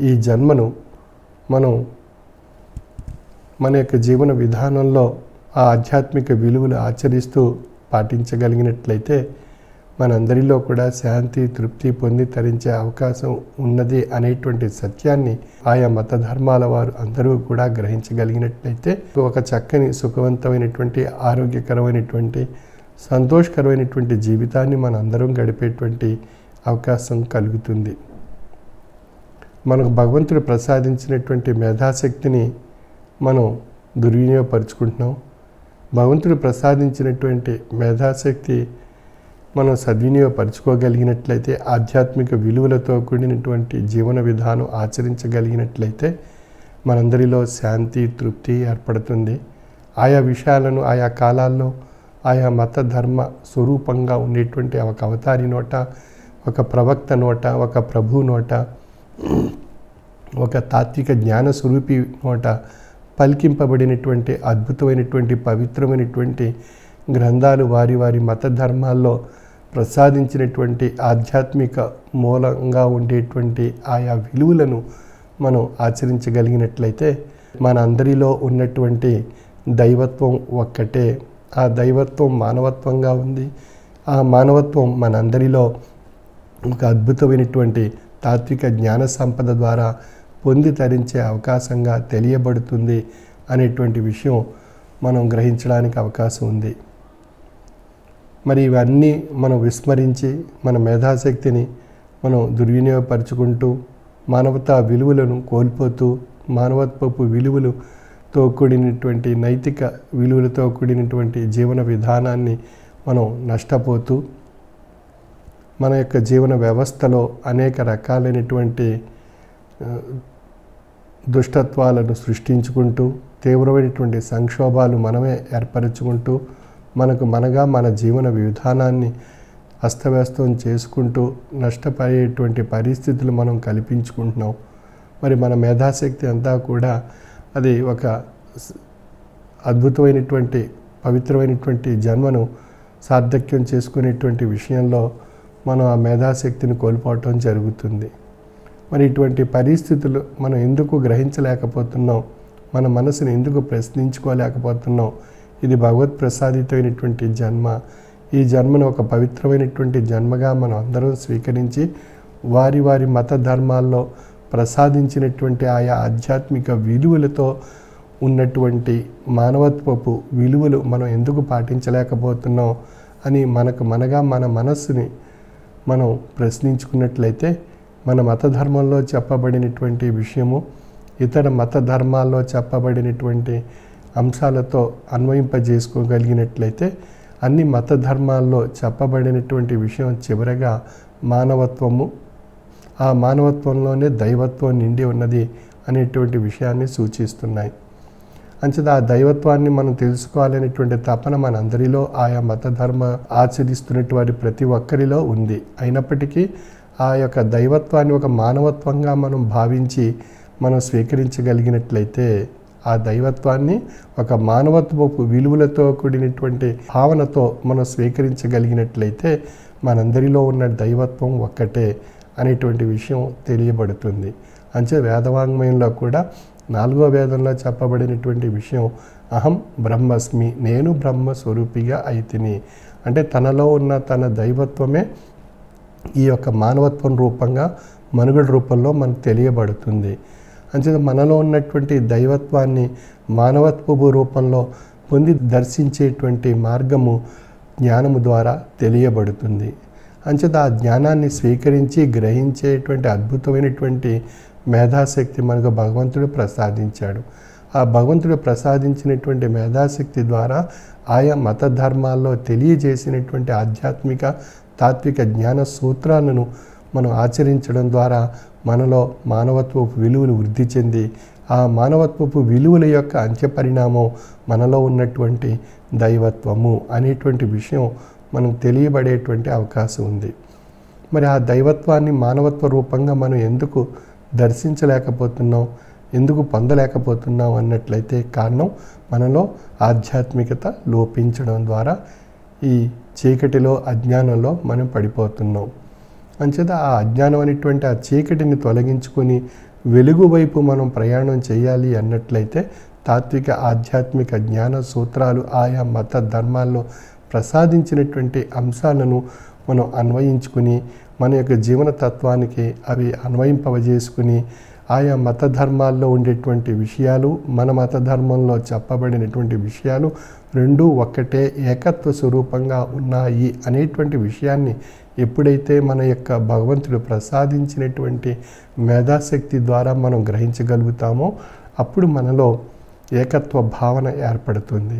ఈ జన్మను మనం మన యొక్క జీవన విధానంలో ఆ ఆధ్యాత్మిక విలువలు ఆచరిస్తూ పాటించగలిగినట్లయితే మనందరిలో కూడా శాంతి తృప్తి పొంది తరించే అవకాశం ఉన్నది అనేటువంటి సత్యాన్ని ఆయా మత ధర్మాల వారు అందరూ కూడా గ్రహించగలిగినట్లయితే ఒక చక్కని సుఖవంతమైనటువంటి ఆరోగ్యకరమైనటువంటి సంతోషకరమైనటువంటి జీవితాన్ని మనందరం గడిపేటువంటి అవకాశం కలుగుతుంది. మనకు భగవంతుడు ప్రసాదించినటువంటి మేధాశక్తిని మనం దుర్వినియోగపరుచుకుంటున్నాం. భగవంతుడు ప్రసాదించినటువంటి మేధాశక్తి మనం సద్వినియోగపరచుకోగలిగినట్లయితే, ఆధ్యాత్మిక విలువలతో కూడినటువంటి జీవన విధానం ఆచరించగలిగినట్లయితే మనందరిలో శాంతి, తృప్తి ఏర్పడుతుంది. ఆయా విషయాలను ఆయా కాలాల్లో ఆయా మత ధర్మ స్వరూపంగా ఉండేటువంటి ఒక అవతారి నోట, ఒక ప్రవక్త నోట, ఒక ప్రభు నోట, ఒక తాత్విక జ్ఞాన స్వరూపి నోట పలికింపబడినటువంటి అద్భుతమైనటువంటి పవిత్రమైనటువంటి గ్రంథాలు వారి వారి మత ధర్మాల్లో ప్రసాదించినటువంటి ఆధ్యాత్మిక మూలంగా ఉండేటువంటి ఆయా విలువలను మనం ఆచరించగలిగినట్లయితే మన అందరిలో ఉన్నటువంటి దైవత్వం ఒక్కటే. ఆ దైవత్వం మానవత్వంగా ఉంది. ఆ మానవత్వం మనందరిలో ఒక అద్భుతమైనటువంటి తాత్విక జ్ఞాన సంపద ద్వారా పొంది తరించే అవకాశంగా తెలియబడుతుంది అనేటువంటి విషయం మనం గ్రహించడానికి అవకాశం ఉంది. మరి ఇవన్నీ మనం విస్మరించి మన మేధాశక్తిని మనం దుర్వినియోగపరుచుకుంటూ మానవతా విలువలను కోల్పోతూ, మానవత్వపు విలువలతో కూడినటువంటి నైతిక విలువలతో కూడినటువంటి జీవన విధానాన్ని మనం నష్టపోతూ, మన యొక్క జీవన వ్యవస్థలో అనేక రకాలైనటువంటి దుష్టత్వాలను సృష్టించుకుంటూ, తీవ్రమైనటువంటి సంక్షోభాలు మనమే ఏర్పరచుకుంటూ, మనగా మన జీవన విధానాన్ని అస్తవ్యస్తం చేసుకుంటూ నష్టపోయేటువంటి పరిస్థితులు మనం కల్పించుకుంటున్నాం. మరి మన మేధాశక్తి అంతా కూడా అది ఒక అద్భుతమైనటువంటి పవిత్రమైనటువంటి జన్మను సార్థక్యం చేసుకునేటువంటి విషయంలో మనం ఆ మేధాశక్తిని కోల్పోవటం జరుగుతుంది. మరి ఇటువంటి పరిస్థితులు మనం ఎందుకు గ్రహించలేకపోతున్నాం? మన మనసుని ఎందుకు ప్రశ్నించుకోలేకపోతున్నాం? ఇది భగవత్ ప్రసాదితమైనటువంటి జన్మ. ఈ జన్మను ఒక పవిత్రమైనటువంటి జన్మగా మనం అందరం స్వీకరించి వారి వారి మత ధర్మాల్లో ప్రసాదించినటువంటి ఆయా ఆధ్యాత్మిక విలువలతో ఉన్నటువంటి మానవత్వపు విలువలు మనం ఎందుకు పాటించలేకపోతున్నాం అని మనగా మన మనస్సుని మనం ప్రశ్నించుకున్నట్లయితే, మన మత ధర్మంలో చెప్పబడినటువంటి విషయము ఇతర మత ధర్మాల్లో చెప్పబడినటువంటి అంశాలతో అన్వయింపజేసుకోగలిగినట్లయితే అన్ని మత ధర్మాల్లో చెప్పబడినటువంటి విషయం చివరగా మానవత్వము, ఆ మానవత్వంలోనే దైవత్వం నిండి ఉన్నది అనేటువంటి విషయాన్ని సూచిస్తున్నాయి. అంచేత ఆ దైవత్వాన్ని మనం తెలుసుకోవాలనేటువంటి తపన మనందరిలో ఆయా మత ధర్మ ఆచరిస్తున్నటువంటి ప్రతి ఒక్కరిలో ఉంది. అయినప్పటికీ ఆ యొక్క దైవత్వాన్ని ఒక మానవత్వంగా మనం భావించి మనం స్వీకరించగలిగినట్లయితే, ఆ దైవత్వాన్ని ఒక మానవత్వపు విలువలతో కూడినటువంటి భావనతో మనం స్వీకరించగలిగినట్లయితే మనందరిలో ఉన్న దైవత్వం ఒక్కటే అనేటువంటి విషయం తెలియబడుతుంది. అంచే వేదవాంగ్మయంలో కూడా 4వ వేదంలో చెప్పబడినటువంటి విషయం అహం బ్రహ్మస్మి, నేను బ్రహ్మస్వరూపిగా అయితిని. అంటే తనలో ఉన్న తన దైవత్వమే ఈ యొక్క మానవత్వం రూపంగా మనుగడ రూపంలో మనకు తెలియబడుతుంది. అంచేత మనలో ఉన్నటువంటి దైవత్వాన్ని మానవత్వపు రూపంలో పొంది దర్శించేటువంటి మార్గము జ్ఞానము ద్వారా తెలియబడుతుంది. అంచేత ఆ జ్ఞానాన్ని స్వీకరించి గ్రహించేటువంటి అద్భుతమైనటువంటి మేధాశక్తి మనకు భగవంతుడు ప్రసాదించాడు. ఆ భగవంతుడు ప్రసాదించినటువంటి మేధాశక్తి ద్వారా ఆయా మత ధర్మాల్లో తెలియజేసినటువంటి ఆధ్యాత్మిక తాత్విక జ్ఞాన సూత్రాలను మనం ఆచరించడం ద్వారా మనలో మానవత్వపు విలువలు వృద్ధి చెంది ఆ మానవత్వపు విలువల యొక్క అంత్యపరిణామం మనలో ఉన్నటువంటి దైవత్వము అనేటువంటి విషయం మనం తెలియబడేటువంటి అవకాశం ఉంది. మరి ఆ దైవత్వాన్ని మానవత్వ రూపంగా మనం ఎందుకు దర్శించలేకపోతున్నాం, ఎందుకు పొందలేకపోతున్నాం అన్నట్లయితే కారణం మనలో ఆధ్యాత్మికత లోపించడం ద్వారా ఈ చీకటిలో అజ్ఞానంలో మనం పడిపోతున్నాం. అంచేత ఆ అజ్ఞానం అనేటువంటి ఆ చీకటిని తొలగించుకొని వెలుగు వైపు మనం ప్రయాణం చేయాలి అన్నట్లయితే తాత్విక ఆధ్యాత్మిక జ్ఞాన సూత్రాలు ఆయా మత ధర్మాల్లో ప్రసాదించినటువంటి అంశాలను మనం అన్వయించుకుని మన యొక్క జీవన తత్వానికి అవి అన్వయింపజేసుకుని ఆయా మత ధర్మాల్లో ఉండేటువంటి విషయాలు మన మత ధర్మంలో చెప్పబడినటువంటి విషయాలు రెండూ ఒక్కటే ఏకత్వ స్వరూపంగా ఉన్నాయి అనేటువంటి విషయాన్ని ఎప్పుడైతే మన యొక్క భగవంతుడు ప్రసాదించినటువంటి మేధాశక్తి ద్వారా మనం గ్రహించగలుగుతామో అప్పుడు మనలో ఏకత్వ భావన ఏర్పడుతుంది.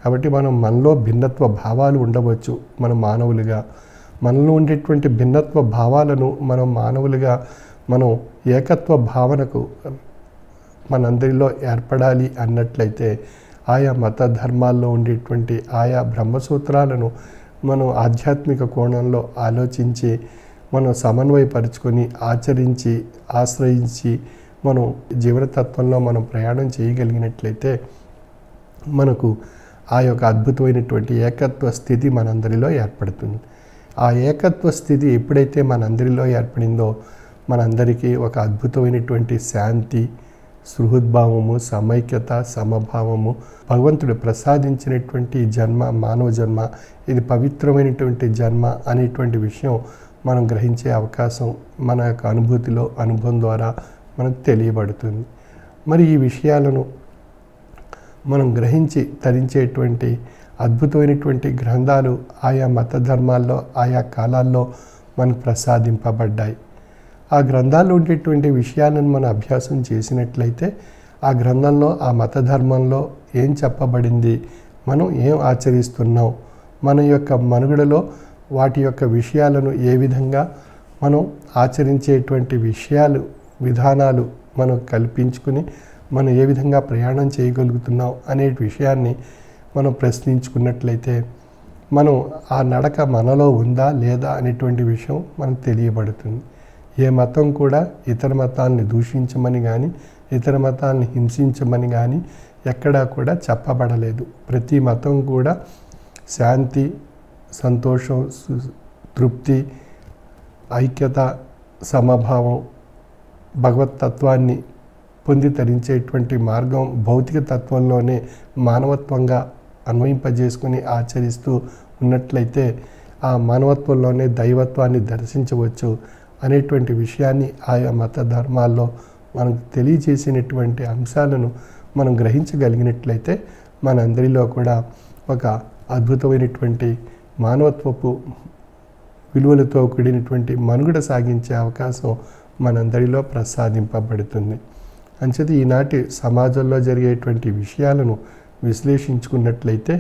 కాబట్టి మనలో భిన్నత్వ భావాలు ఉండవచ్చు మన మానవులుగా. మనలో ఉండేటువంటి భిన్నత్వ భావాలను మనం మానవులుగా మనం ఏకత్వ భావనకు మనందరిలో ఏర్పడాలి అన్నట్లయితే ఆయా మత ధర్మాల్లో ఉండేటువంటి ఆయా బ్రహ్మసూత్రాలను మనం ఆధ్యాత్మిక కోణంలో ఆలోచించి మనం సమన్వయపరుచుకొని ఆచరించి ఆశ్రయించి మనం జీవనతత్వంలో మనం ప్రయాణం చేయగలిగినట్లయితే మనకు ఆ యొక్క అద్భుతమైనటువంటి ఏకత్వ స్థితి మనందరిలో ఏర్పడుతుంది. ఆ ఏకత్వ స్థితి ఎప్పుడైతే మనందరిలో ఏర్పడిందో మనందరికీ ఒక అద్భుతమైనటువంటి శాంతి, సుహృద్భావము, సమైక్యత, సమభావము, భగవంతుడు ప్రసాదించినటువంటి జన్మ, మానవ జన్మ, ఇది పవిత్రమైనటువంటి జన్మ అనేటువంటి విషయం మనం గ్రహించే అవకాశం మన యొక్క అనుభవం ద్వారా మనకు తెలియబడుతుంది. మరి ఈ విషయాలను మనం గ్రహించి తరించేటువంటి అద్భుతమైనటువంటి గ్రంథాలు ఆయా మత ధర్మాల్లో ఆయా కాలాల్లో మనకు ప్రసాదింపబడ్డాయి. ఆ గ్రంథాల్లో ఉండేటువంటి విషయాలను మనం అభ్యాసం చేసినట్లయితే ఆ గ్రంథంలో ఆ మత ధర్మంలో ఏం చెప్పబడింది, మనం ఏం ఆచరిస్తున్నాం, మన యొక్క మనుగడలో వాటి యొక్క విషయాలను ఏ విధంగా మనం ఆచరించేటువంటి విధానాలు మనం కల్పించుకుని మనం ఏ విధంగా ప్రయాణం చేయగలుగుతున్నాం అనే విషయాన్ని మనం ప్రశ్నించుకున్నట్లయితే మనం ఆ నడక మనలో ఉందా లేదా అనేటువంటి విషయం మనకు తెలియబడుతుంది. ఏ మతం కూడా ఇతర మతాలని దూషించమని కానీ ఇతర మతాలని హింసించమని కానీ ఎక్కడా కూడా చెప్పబడలేదు. ప్రతి మతం కూడా శాంతి, సంతోషం, తృప్తి, ఐక్యత, సమభావం, భగవతత్వాన్ని పొంది తరించేటువంటి మార్గం భౌతిక తత్వంలోనే మానవత్వంగా అన్వయింపజేసుకుని ఆచరిస్తూ ఉన్నట్లయితే ఆ మానవత్వంలోనే దైవత్వాన్ని దర్శించవచ్చు అనేటువంటి విషయాన్ని ఆయా మత ధర్మాల్లో మనకు తెలియజేసినటువంటి అంశాలను మనం గ్రహించగలిగినట్లయితే మనందరిలో కూడా ఒక అద్భుతమైనటువంటి మానవత్వపు విలువలతో కూడినటువంటి మనుగడ సాగించే అవకాశం మనందరిలో ప్రసాదింపబడుతుంది. అంచేత ఈనాటి సమాజంలో జరిగేటువంటి విషయాలను విశ్లేషించుకున్నట్లయితే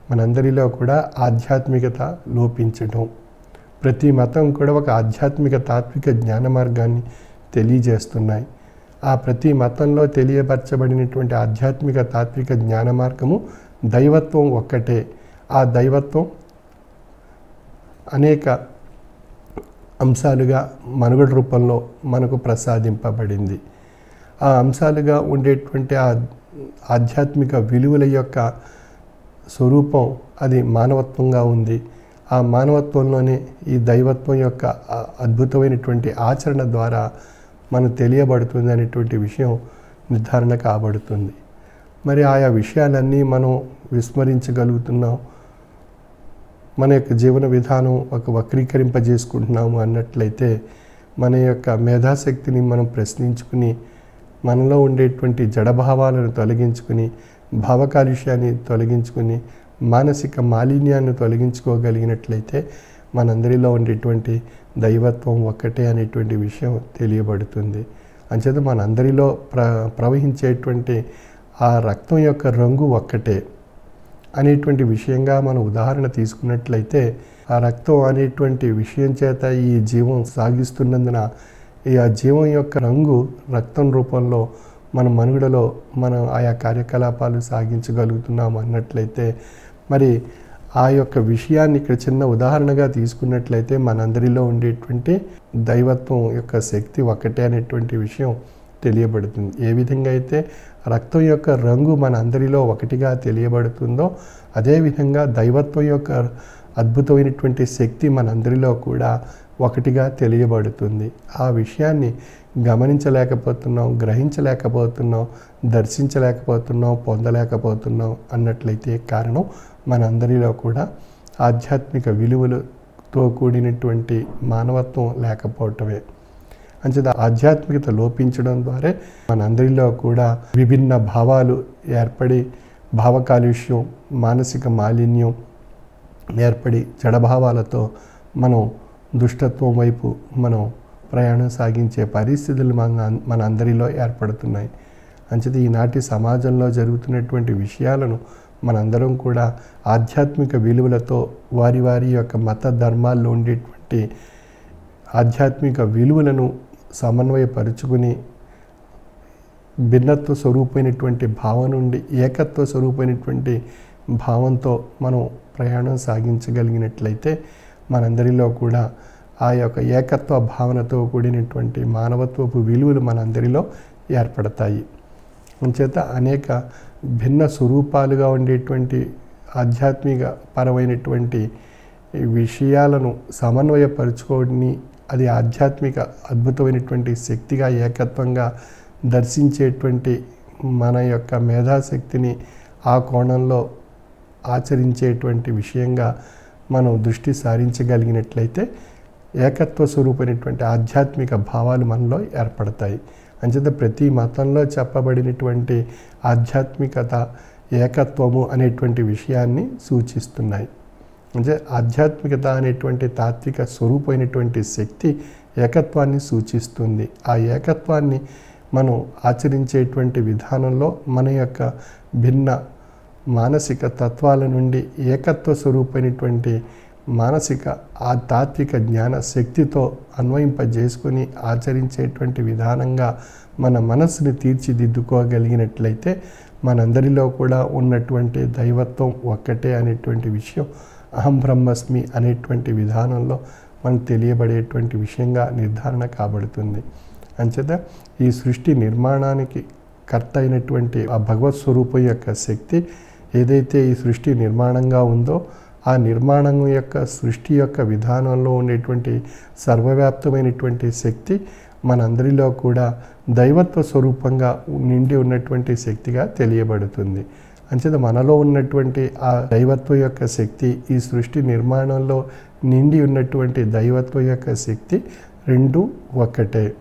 మనందరిలో కూడా ఆధ్యాత్మికత లోపించడం, ప్రతి మతం కూడా ఒక ఆధ్యాత్మిక తాత్విక జ్ఞాన మార్గాన్ని తెలియజేస్తున్నాయి. ఆ ప్రతి మతంలో తెలియపరచబడినటువంటి ఆధ్యాత్మిక తాత్విక జ్ఞాన మార్గము దైవత్వం ఒక్కటే. ఆ దైవత్వం అనేక అంశాలుగా మనుగడ రూపంలో మనకు ప్రసాదింపబడింది. ఆ అంశాలుగా ఉండేటువంటి ఆ ఆధ్యాత్మిక విలువల యొక్క స్వరూపం అది మానవత్వంగా ఉంది. ఆ మానవత్వంలోనే ఈ దైవత్వం యొక్క అద్భుతమైనటువంటి ఆచరణ ద్వారా మనకు తెలియబడుతుంది అనేటువంటి విషయం నిర్ధారణ కాబడుతుంది. మరి ఆయా విషయాలన్నీ మనం విస్మరించగలుగుతున్నాం, మన యొక్క జీవన విధానం ఒక వక్రీకరింపజేసుకుంటున్నాము అన్నట్లయితే మన యొక్క మేధాశక్తిని మనం ప్రశ్నించుకుని మనలో ఉండేటువంటి జడభావాలను తొలగించుకుని భావకాలుష్యాన్ని తొలగించుకుని మానసిక మాలిన్యాన్ని తొలగించుకోగలిగినట్లయితే మనందరిలో ఉండేటువంటి దైవత్వం ఒక్కటే అనేటువంటి విషయం తెలియబడుతుంది. అంచేత మనందరిలో ప్రవహించేటువంటి ఆ రక్తం యొక్క రంగు ఒక్కటే అనేటువంటి విషయంగా మనం ఉదాహరణ తీసుకున్నట్లయితే ఆ రక్తం అనేటువంటి విషయం చేత ఈ జీవం సాగిస్తున్నందున ఈ ఆ జీవం యొక్క రంగు రక్తం రూపంలో మన మనుగడలో మనం ఆయా కార్యకలాపాలు సాగించగలుగుతున్నాము అన్నట్లయితే మరి ఆ యొక్క విషయాన్ని ఇక్కడ చిన్న ఉదాహరణగా తీసుకున్నట్లయితే మనందరిలో ఉండేటువంటి దైవత్వం యొక్క శక్తి ఒక్కటే అనేటువంటి విషయం తెలియబడుతుంది. ఏ విధంగా అయితే రక్తం యొక్క రంగు మన అందరిలో ఒకటిగా తెలియబడుతుందో అదేవిధంగా దైవత్వం యొక్క అద్భుతమైనటువంటి శక్తి మనందరిలో కూడా ఒకటిగా తెలియబడుతుంది. ఆ విషయాన్ని గమనించలేకపోతున్నాం, గ్రహించలేకపోతున్నాం, దర్శించలేకపోతున్నాం, పొందలేకపోతున్నాం అన్నట్లయితే కారణం మనందరిలో కూడా ఆధ్యాత్మిక విలువలతో కూడినటువంటి మానవత్వం లేకపోవటమే. అంచేత ఆధ్యాత్మికత లోపించడం ద్వారా మనందరిలో కూడా విభిన్న భావాలు ఏర్పడి భావకాలుష్యం, మానసిక మాలిన్యం ఏర్పడి జడభావాలతో మనం దుష్టత్వం వైపు మనం ప్రయాణం సాగించే పరిస్థితులు మన అందరిలో ఏర్పడుతున్నాయి. అంచేత ఈనాటి సమాజంలో జరుగుతున్నటువంటి విషయాలను మనందరం కూడా ఆధ్యాత్మిక విలువలతో వారి వారి యొక్క మత ధర్మాల్లో ఉండేటువంటి ఆధ్యాత్మిక విలువలను సమన్వయపరుచుకుని భిన్నత్వ స్వరూపమైనటువంటి భావం నుండి ఏకత్వ స్వరూపమైనటువంటి భావంతో మనం ప్రయాణం సాగించగలిగినట్లయితే మనందరిలో కూడా ఆ యొక్క ఏకత్వ భావనతో కూడినటువంటి మానవత్వపు విలువలు మనందరిలో ఏర్పడతాయి. అంచేత అనేక భిన్న స్వరూపాలుగా ఉండేటువంటి ఆధ్యాత్మిక పరమైనటువంటి విషయాలను సమన్వయపరుచుకొని అది ఆధ్యాత్మిక అద్భుతమైనటువంటి శక్తిగా ఏకత్వంగా దర్శించేటువంటి మన యొక్క మేధాశక్తిని ఆ కోణంలో ఆచరించేటువంటి విషయంగా మనం దృష్టి సారించగలిగినట్లయితే ఏకత్వ స్వరూపమైనటువంటి ఆధ్యాత్మిక భావాలు మనలో ఏర్పడతాయి. అంచేత ప్రతి మతంలో చెప్పబడినటువంటి ఆధ్యాత్మికత ఏకత్వము అనేటువంటి విషయాన్ని సూచిస్తున్నాయి. అంటే ఆధ్యాత్మికత అనేటువంటి తాత్విక స్వరూపమైనటువంటి శక్తి ఏకత్వాన్ని సూచిస్తుంది. ఆ ఏకత్వాన్ని మనం ఆచరించేటువంటి విధానంలో మన యొక్క భిన్న మానసిక తత్వాల నుండి ఏకత్వ స్వరూపమైనటువంటి మానసిక ఆ తాత్విక జ్ఞాన శక్తితో అన్వయింపజేసుకొని ఆచరించేటువంటి విధానంగా మన మనస్సుని తీర్చిదిద్దుకోగలిగినట్లయితే మనందరిలో కూడా ఉన్నటువంటి దైవత్వం ఒక్కటే అనేటువంటి విషయం అహం బ్రహ్మస్మి అనేటువంటి విధానంలో మనకు తెలియబడేటువంటి విషయంగా నిర్ధారణ కాబడుతుంది. అంచేత ఈ సృష్టి నిర్మాణానికి కర్త అయినటువంటి ఆ భగవత్ స్వరూపం యొక్క శక్తి ఏదైతే ఈ సృష్టి నిర్మాణంగా ఉందో ఆ నిర్మాణం యొక్క సృష్టి యొక్క విధానంలో ఉండేటువంటి సర్వవ్యాప్తమైనటువంటి శక్తి మనందరిలో కూడా దైవత్వ స్వరూపంగా నిండి ఉన్నటువంటి శక్తిగా తెలియబడుతుంది. అంచేత మనలో ఉన్నటువంటి ఆ దైవత్వం యొక్క శక్తి ఈ సృష్టి నిర్మాణంలో నిండి ఉన్నటువంటి దైవత్వం యొక్క శక్తి రెండు ఒక్కటే.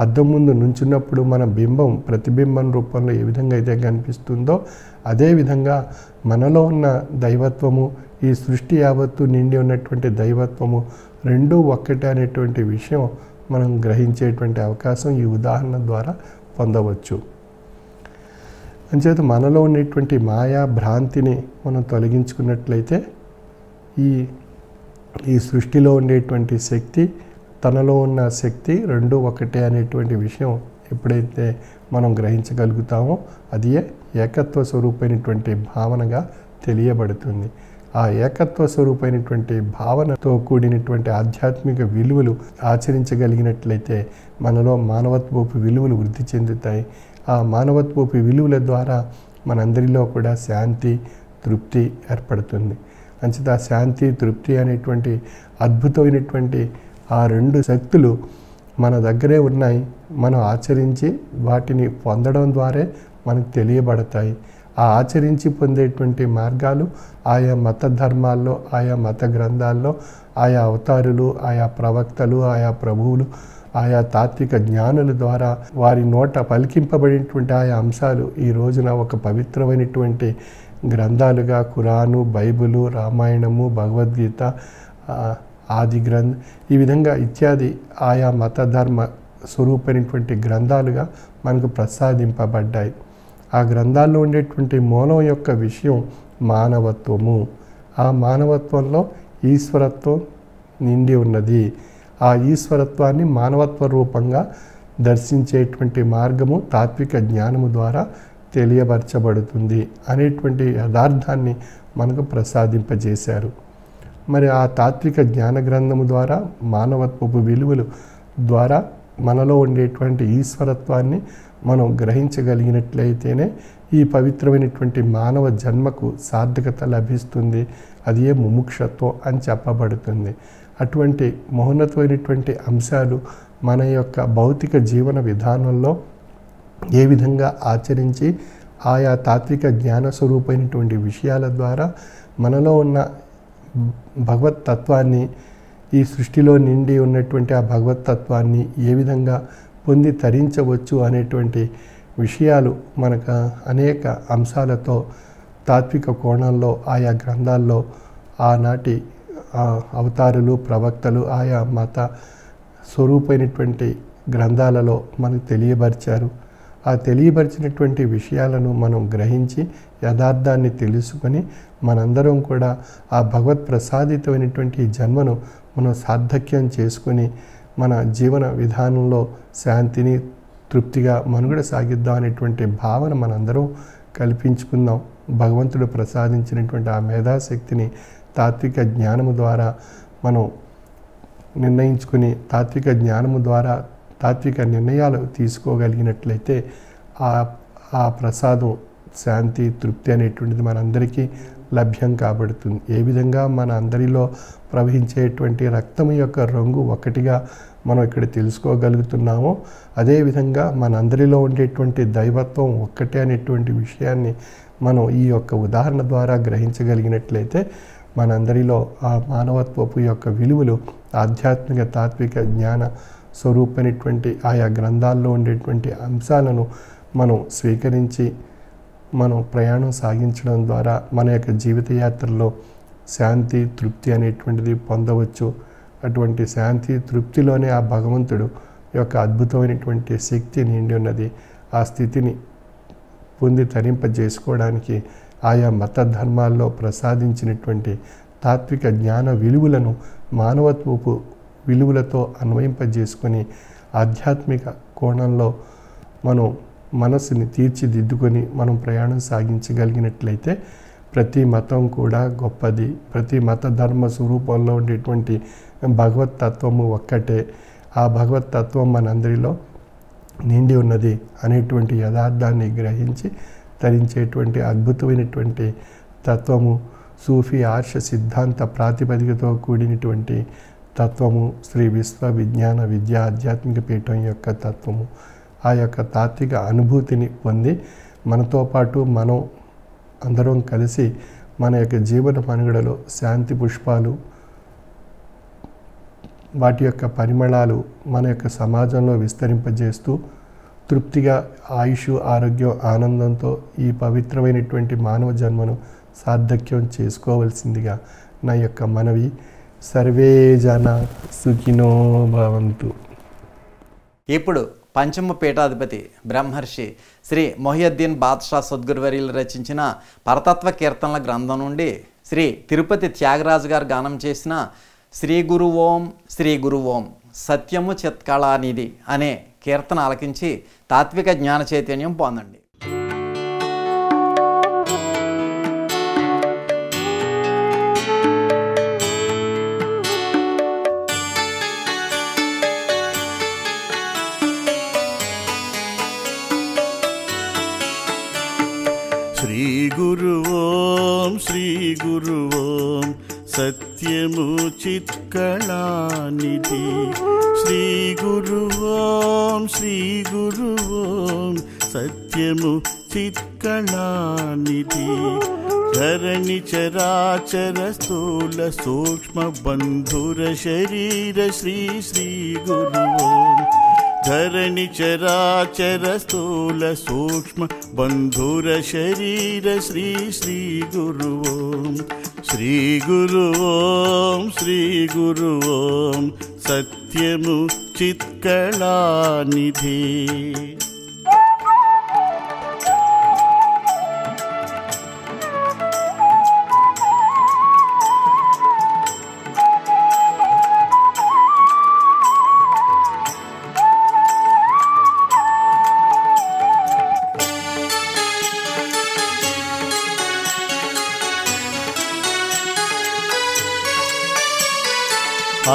అద్దం ముందు నుంచున్నప్పుడు మన బింబం ప్రతిబింబం రూపంలో ఏ విధంగా అయితే కనిపిస్తుందో అదేవిధంగా మనలో ఉన్న దైవత్వము ఈ సృష్టి యావత్తు నిండి ఉన్నటువంటి దైవత్వము రెండూ ఒక్కటే అనేటువంటి విషయం మనం గ్రహించేటువంటి అవకాశం ఈ ఉదాహరణ ద్వారా పొందవచ్చు. అంచేత మనలో ఉండేటువంటి మాయా భ్రాంతిని మనం తొలగించుకున్నట్లయితే ఈ సృష్టిలో ఉండేటువంటి శక్తి తనలో ఉన్న శక్తి రెండు ఒకటే అనేటువంటి విషయం ఎప్పుడైతే మనం గ్రహించగలుగుతామో అది ఏకత్వ స్వరూపమైనటువంటి భావనగా తెలియబడుతుంది. ఆ ఏకత్వ స్వరూపమైనటువంటి భావనతో కూడినటువంటి ఆధ్యాత్మిక విలువలు ఆచరించగలిగినట్లయితే మనలో మానవత్వపు విలువలు వృద్ధి చెందుతాయి. ఆ మానవత్వపు విలువల ద్వారా మనందరిలో కూడా శాంతి తృప్తి ఏర్పడుతుంది. అంచేత శాంతి తృప్తి అనేటువంటి అద్భుతమైనటువంటి ఆ రెండు శక్తులు మన దగ్గరే ఉన్నాయి. మనం ఆచరించి వాటిని పొందడం ద్వారా మనకు తెలియబడతాయి. ఆ ఆచరించి పొందేటువంటి మార్గాలు ఆయా మత ధర్మాల్లో ఆయా మత గ్రంథాల్లో ఆయా అవతారులు ఆయా ప్రవక్తలు ఆయా ప్రభువులు ఆయా తాత్విక జ్ఞానుల ద్వారా వారి నోట పలికింపబడినటువంటి ఆయా అంశాలు ఈ రోజున ఒక పవిత్రమైనటువంటి గ్రంథాలుగా ఖురాను బైబిలు రామాయణము భగవద్గీత ఆది గ్రంథ ఈ విధంగా ఇత్యాది ఆయా మత ధర్మ స్వరూపమైనటువంటి గ్రంథాలుగా మనకు ప్రసాదింపబడ్డాయి. ఆ గ్రంథాల్లో ఉండేటువంటి మూలం యొక్క విషయం మానవత్వము. ఆ మానవత్వంలో ఈశ్వరత్వం నిండి ఉన్నది. ఆ ఈశ్వరత్వాన్ని మానవత్వ రూపంగా దర్శించేటువంటి మార్గము తాత్విక జ్ఞానము ద్వారా తెలియపరచబడుతుంది అనేటువంటి యథార్థాన్ని మనకు ప్రసాదింపజేశారు. మరి ఆ తాత్విక జ్ఞాన గ్రంథము ద్వారా మానవత్వపు విలువలు ద్వారా మనలో ఉండేటువంటి ఈశ్వరత్వాన్ని మనం గ్రహించగలిగినట్లయితేనే ఈ పవిత్రమైనటువంటి మానవ జన్మకు సార్థకత లభిస్తుంది. అది ముముక్షత్వం అని చెప్పబడుతుంది. అటువంటి మహోన్నతమైనటువంటి అంశాలు మన యొక్క భౌతిక జీవన విధానంలో ఏ విధంగా ఆచరించి ఆయా తాత్విక జ్ఞాన స్వరూపమైనటువంటి విషయాల ద్వారా మనలో ఉన్న భగవత్ తత్వాన్ని ఈ సృష్టిలో నిండి ఉన్నటువంటి ఆ భగవత్ తత్వాన్ని ఏ విధంగా పొంది తరించవచ్చు అనేటువంటి విషయాలు మనకు అనేక అంశాలతో తాత్విక కోణంలో ఆయా గ్రంథాల్లో ఆనాటి అవతారులు ప్రవక్తలు ఆయా మత స్వరూపమైనటువంటి గ్రంథాలలో మనకు తెలియపరిచారు. ఆ తెలియపరిచినటువంటి విషయాలను మనం గ్రహించి యథార్థాన్ని తెలుసుకొని మనందరం కూడా ఆ భగవత్ ప్రసాదితమైనటువంటి జన్మను మనం సార్థక్యం చేసుకొని మన జీవన విధానంలో శాంతిని తృప్తిగా మనుగడ సాగిద్దాం అనేటువంటి భావన మనందరం కల్పించుకుందాం. భగవంతుడు ప్రసాదించినటువంటి ఆ మేధాశక్తిని తాత్విక జ్ఞానము ద్వారా మనం నిర్ణయించుకుని తాత్విక జ్ఞానము ద్వారా తాత్విక నిర్ణయాలు తీసుకోగలిగినట్లయితే ఆ ప్రసాదం శాంతి తృప్తి అనేటువంటిది మనందరికీ లభ్యం కాబడుతుంది. ఏ విధంగా మన అందరిలో ప్రవహించేటువంటి రక్తం యొక్క రంగు ఒకటిగా మనం ఇక్కడ తెలుసుకోగలుగుతున్నామో అదేవిధంగా మనందరిలో ఉండేటువంటి దైవత్వం ఒక్కటే అనేటువంటి విషయాన్ని మనం ఈ యొక్క ఉదాహరణ ద్వారా గ్రహించగలిగినట్లయితే మనందరిలో ఆ మానవత్వపు యొక్క విలువలు ఆధ్యాత్మిక తాత్విక జ్ఞాన స్వరూపమైనటువంటి ఆయా గ్రంథాల్లో ఉండేటువంటి అంశాలను మనం స్వీకరించి మనం ప్రయాణం సాగించడం ద్వారా మన యొక్క జీవితయాత్రలో శాంతి తృప్తి అనేటువంటిది పొందవచ్చు. అటువంటి శాంతి తృప్తిలోనే ఆ భగవంతుడు యొక్క అద్భుతమైనటువంటి శక్తి నిండి ఉన్నది. ఆ స్థితిని పొంది తరింపజేసుకోవడానికి ఆయా మత ధర్మాల్లో ప్రసాదించినటువంటి తాత్విక జ్ఞాన విలువలను మానవత్వపు విలువలతో అన్వయింపజేసుకొని ఆధ్యాత్మిక కోణంలో మనం మనసుని తీర్చిదిద్దుకొని మనం ప్రయాణం సాగించగలిగినట్లయితే ప్రతి మతం కూడా గొప్పది. ప్రతి మత ధర్మ స్వరూపంలో ఉండేటువంటి భగవత్ తత్వము ఒక్కటే. ఆ భగవత్ తత్వం మనందరిలో నిండి ఉన్నది అనేటువంటి యథార్థాన్ని గ్రహించి తరించేటువంటి అద్భుతమైనటువంటి తత్వము సూఫీ ఆర్ష సిద్ధాంత ప్రాతిపదికతో కూడినటువంటి తత్వము శ్రీ విశ్వ విజ్ఞాన విద్యా ఆధ్యాత్మిక పీఠం యొక్క తత్వము. ఆ యొక్క తాత్విక అనుభూతిని పొంది మనతో పాటు మనం అందరం కలిసి మన యొక్క జీవన మనుగడలో శాంతి పుష్పాలు వాటి యొక్క పరిమళాలు మన యొక్క సమాజంలో విస్తరింపజేస్తూ తృప్తిగా ఆయుష్ ఆరోగ్యం ఆనందంతో ఈ పవిత్రమైనటువంటి మానవ జన్మను సార్థక్యం చేసుకోవలసిందిగా నా యొక్క మనవి. సర్వే జన సుఖినో భవంతు. ఇప్పుడు పంచమ పీఠాధిపతి బ్రహ్మర్షి శ్రీ మొహియుద్దీన్ బాద్షా సద్గురువర్యులు రచించిన పరతత్వ కీర్తనల గ్రంథం నుండి శ్రీ తిరుపతి త్యాగరాజు గారు గానం చేసిన శ్రీ గురు ఓం సత్యము చిత్కళానిధి అనే కీర్తన ఆలకించి తాత్విక జ్ఞాన చైతన్యం పొందండి. శ్రీ గురు ఓం సత్యము చిత్కళానిధి. శ్రీ గురు ఓం సత్యము చిత్కళానిధి. ధరణి చరాచర స్థూల సూక్ష్మ బంధుర శరీర శ్రీ గురు ఓం. ధరణి చరాచర స్థూల సూక్ష్మ బంధుర శరీర శ్రీ గురు ఓం. శ్రీ గురు ఓం సత్యము చిత్కళానిధి.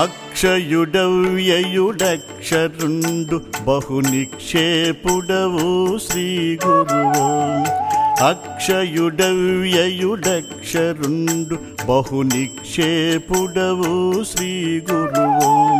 అక్షయుడవ్యయుడక్షరుండు బహు నిక్షేపుడవు శ్రీ గురు ఓం. అక్షయుడవ్యయుడక్షరుండు బహు నిక్షేపుడవు శ్రీ గురు ఓం.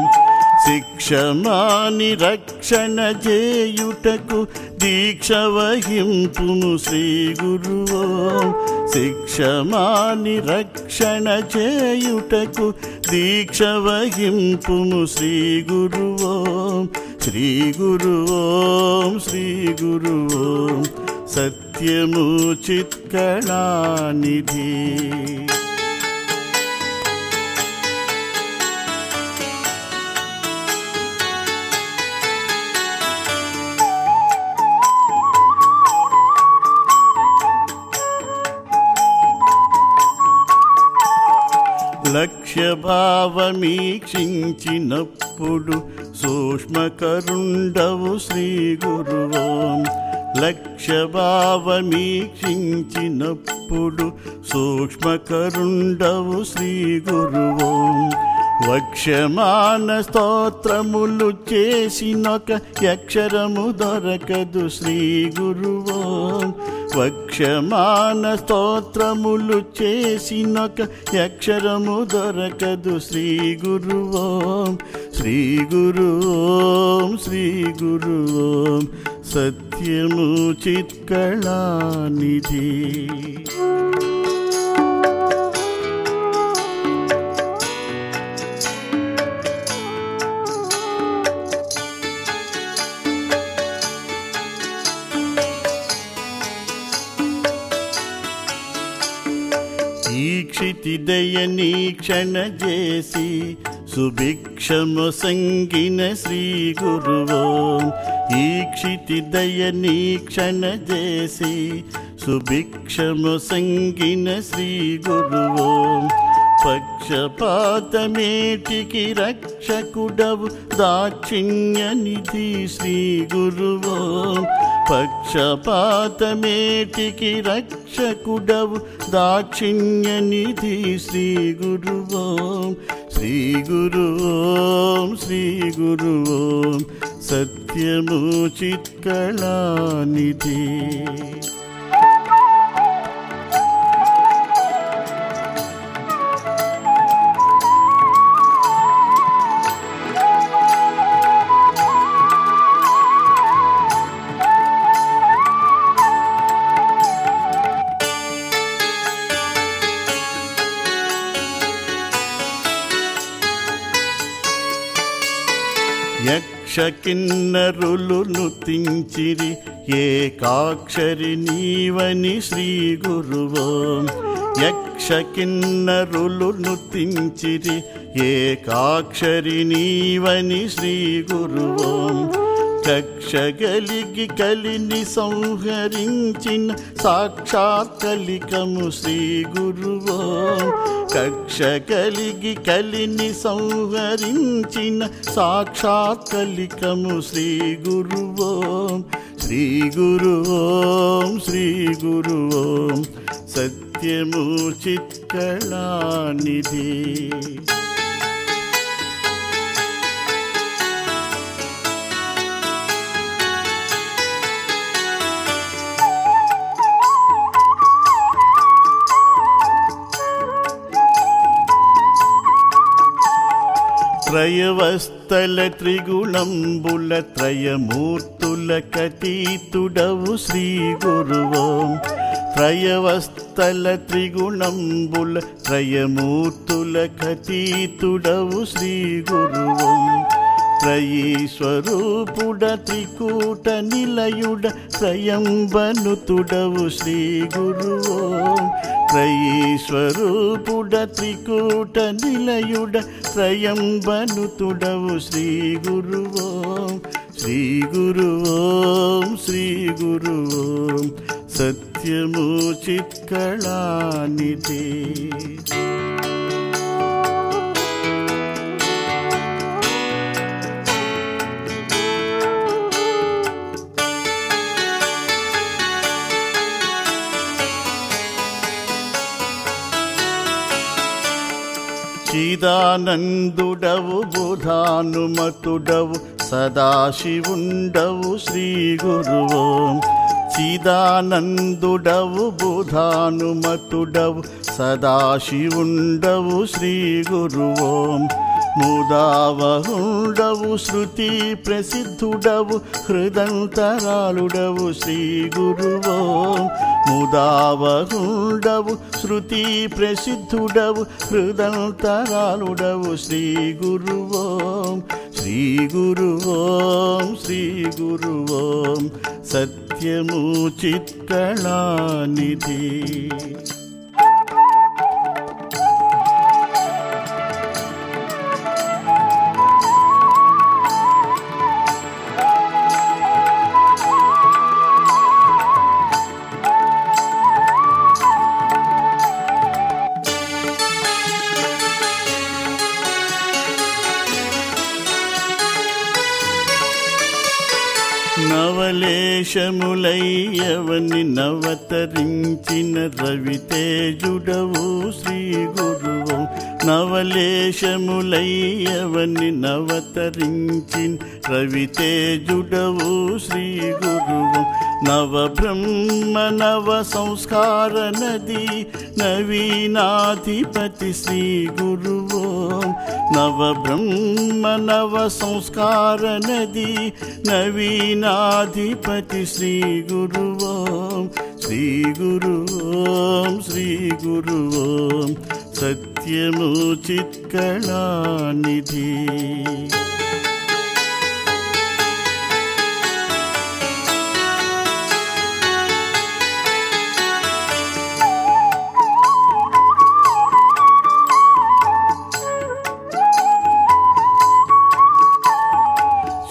శిక్షమాని రక్షణ చేయుటకు దీక్ష వహింపును శ్రీ గురు ఓం. శిక్షమాని రక్షణ చేయుటకు దీక్ష వహింపును శ్రీ గురు ఓం. శ్రీ గురు ఓం సత్యము చిత్కళానిధి. లక్ష్య భావమీక్షించినప్పుడు సూక్ష్మకరుండవు శ్రీ గురువోం. లక్ష్య భావమీక్షించినప్పుడు సూక్ష్మకరుండవు శ్రీ గురువోం. వక్ష్యమాన స్తోత్రములు చేసినొక అక్షరము దొరకదు శ్రీ గురువోం. వక్ష్యమాన స్తోత్రములు చేసినొక అక్షరము దొరకదు శ్రీ గురువోం. శ్రీ గురువోం శ్రీ గురువోం సత్యము చిత్కళానిధి. ఈక్షితిదయనీక్షణ చేసి సుభిక్షము సంగిన శ్రీ గురువోం. ఈక్షితిదయనీక్షణ చేసి సుభిక్షము సంగిన శ్రీ గురువోం. పక్షపాతమేటికి రక్షకుడవు దాక్షిణ్యనిధి శ్రీ గురువోం. పక్షపాతమేటికి రక్షకుడవు దాక్షిణ్యనిధి శ్రీ గురువోం. శ్రీ గురువోం శ్రీ గురువోం సత్యము చిత్కళానిధి. యక్షకిన్నరులు నుతించిరి ఏకాక్షరి నీవని శ్రీ గురువోం. యక్షకిన్నరులు నుతించిరి ఏకాక్షరి నీవని శ్రీ గురువోం. కక్షగలిగి కలిని సంహరించిన సాక్షాత్ కలికము శ్రీ గురువోం. కక్ష కలిగి కలిని సంహరించిన సాక్షాత్ కలికము శ్రీ గురువోం. శ్రీ గురువోం శ్రీ గురువోం సత్యము చిత్కళానిధి. త్రయవస్థల త్రిగుణంబుల త్రయమూర్తుల కతీతుడవు శ్రీ గురువోం. త్రయవస్థల త్రిగుణంబుల త్రయమూర్తుల కతీతుడవు శ్రీ గురువోం. త్రయీస్వరూపుడ త్రికూట నిలయుడ త్రయంబనుతుడవు శ్రీ గురువోం. త్రయీస్వరూపుడ త్రికూట నిలయుడ త్రయంబనుతుడవు శ్రీ గురువోం. శ్రీ గురువోం శ్రీ గురువోం సత్యము చిత్కళానిధి. చిదానందుడవు బుధానుమతుడవు సదాశివుండవు శ్రీ గురువోం. చిదానందుడవు బుధానుమతుడవు సదాశివుండవు శ్రీ గురువోం. ముదావహుండవు శృతి ప్రసిద్ధుడవు హృదంతరాలుడవు శ్రీ గురువోం. ముదావహుండవు శృతి ప్రసిద్ధుడవు హృదంతరాలుడవు శ్రీ గురువోం. శ్రీ గురువోం శ్రీ గురువోం సత్యము చిత్కళానిధి. నవలేశములయ్యవని నవతరించిన రవితేజుడవు శ్రీ గురువు నవలేశములయ్యవని నవతరించిన రవితేజుడవు శ్రీ గురువు నవబ్రహ్మ నవ సంస్కార నది నవీనాధిపతి శ్రీ గురువు నవబ్రహ్మ నవ సంస్కార నది నవీనాధిపతి శ్రీ గురువు శ్రీ గురువు శ్రీ గురువు సత్యము చిత్కళానిధి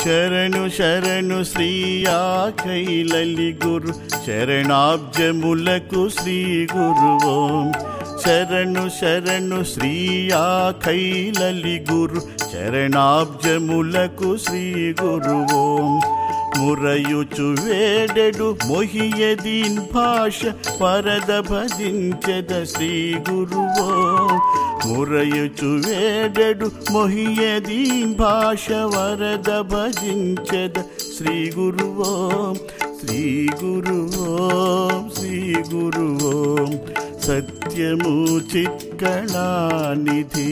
శరణు శరణు శ్రీయా కైలలి గురు శరణాబ్జములకు శ్రీ గురువు శరణు శరణు శ్రీయా కైలలి గురు శరణాబ్జములకు శ్రీ గురువు మురయుచు వేడెడు మొహియదీన్ భాష వరద భజించద శ్రీ గురువు మురయుచు వేడెడు మొహియదీన్ భాష వరద భజించద శ్రీ గురువు శ్రీ గురువు శ్రీ గురువు సత్యము చిత్కళానిధి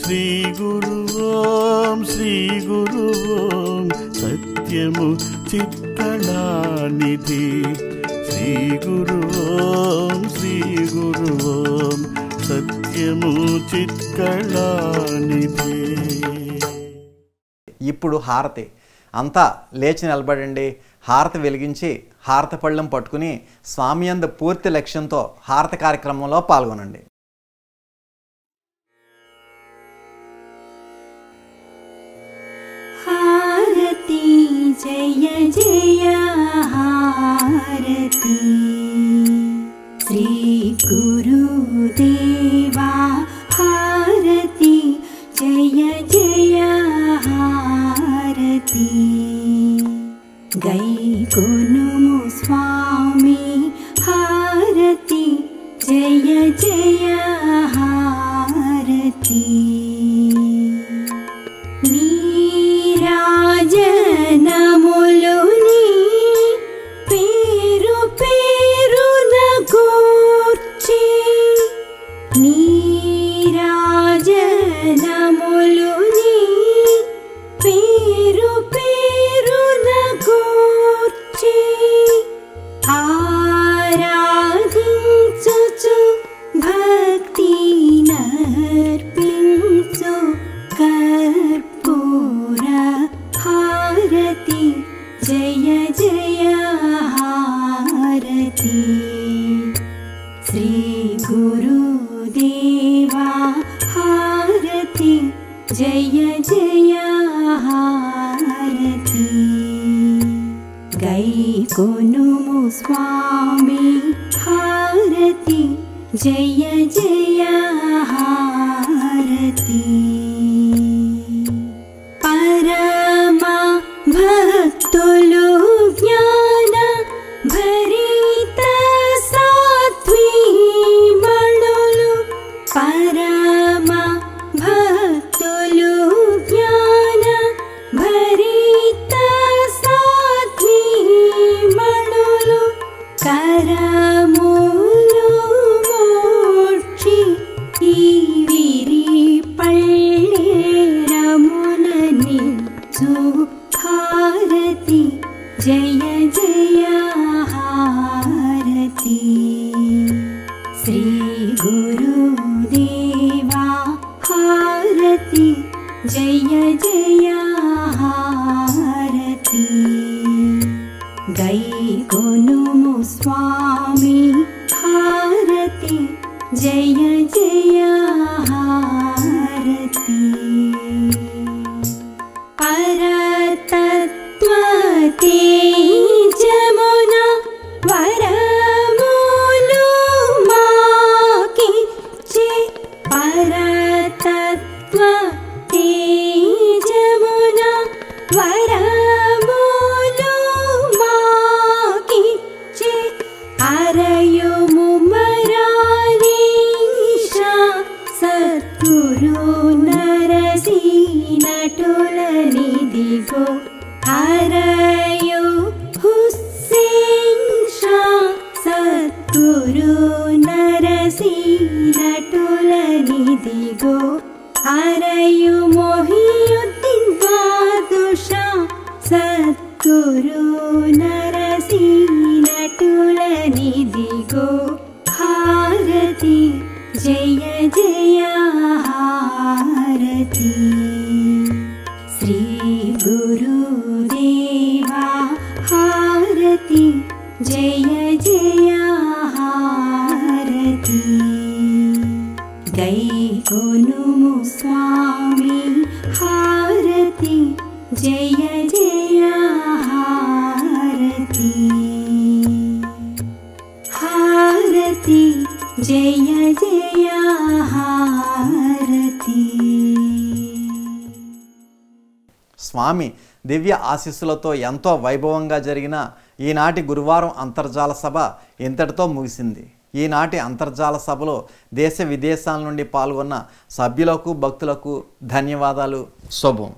శ్రీ గురువు శ్రీ గురువు సత్యము చిత్కళానిధి శ్రీ గురువు శ్రీ గురువు సత్యము చిత్కళానిధి. ఇప్పుడు హారతి అంతా లేచి నిలబడండి. హారతి వెలిగించి హారతి పళ్ళెం పట్టుకుని స్వామి యందు పూర్తి లక్ష్యంతో హారతి కార్యక్రమంలో పాల్గొనండి. హారతి జయ జయ హారతి శ్రీ గురుదేవా హారతి జయ జయ హారతి గైకొనుము స్వామి హారతి జయ జయ హారతి నీరాజనములుని పేరు పేరున గూర్చి నీరాజనములుని పేరు పేరున గూర్చి ఆరాధించుచు భక్తి నర్పించు కర్పూర హారతి జయ జయ హారతి శ్రీ గురుదేవా హారతి జయ జయ హారతి గైకొనుము స్వామి హారతి జయ జయ హారతి పరమ భక్తులు జ్ఞాన భరిత సాత్వీమణులు పరమ భక్తులు జ్ఞాన భరిత సాత్వీమణులు కరములు మోక్షి ఈ విరి పళ్ళ సద్గురు నరసి నటులనిదిగో అరయు మొహియుద్దీన్ బాదుషా సద్గురు నరసి నటులనిదిగో హారతి జయ జయ హారతి శ్రీ గురుదేవా హారతి జయ జయ హారతి గైకొనుము స్వామి హారతి జయ జయ హారతి హారతి జయ జయ హారతి. స్వామి దివ్య ఆశీస్సులతో ఎంతో వైభవంగా జరిగిన ఈనాటి గురువారం అంతర్జాల సభ ఇంతటితో ముగిసింది. ఈనాటి అంతర్జాల సభలో దేశ విదేశాల నుండి పాల్గొన్న సభ్యులకు భక్తులకు ధన్యవాదాలు. శుభం.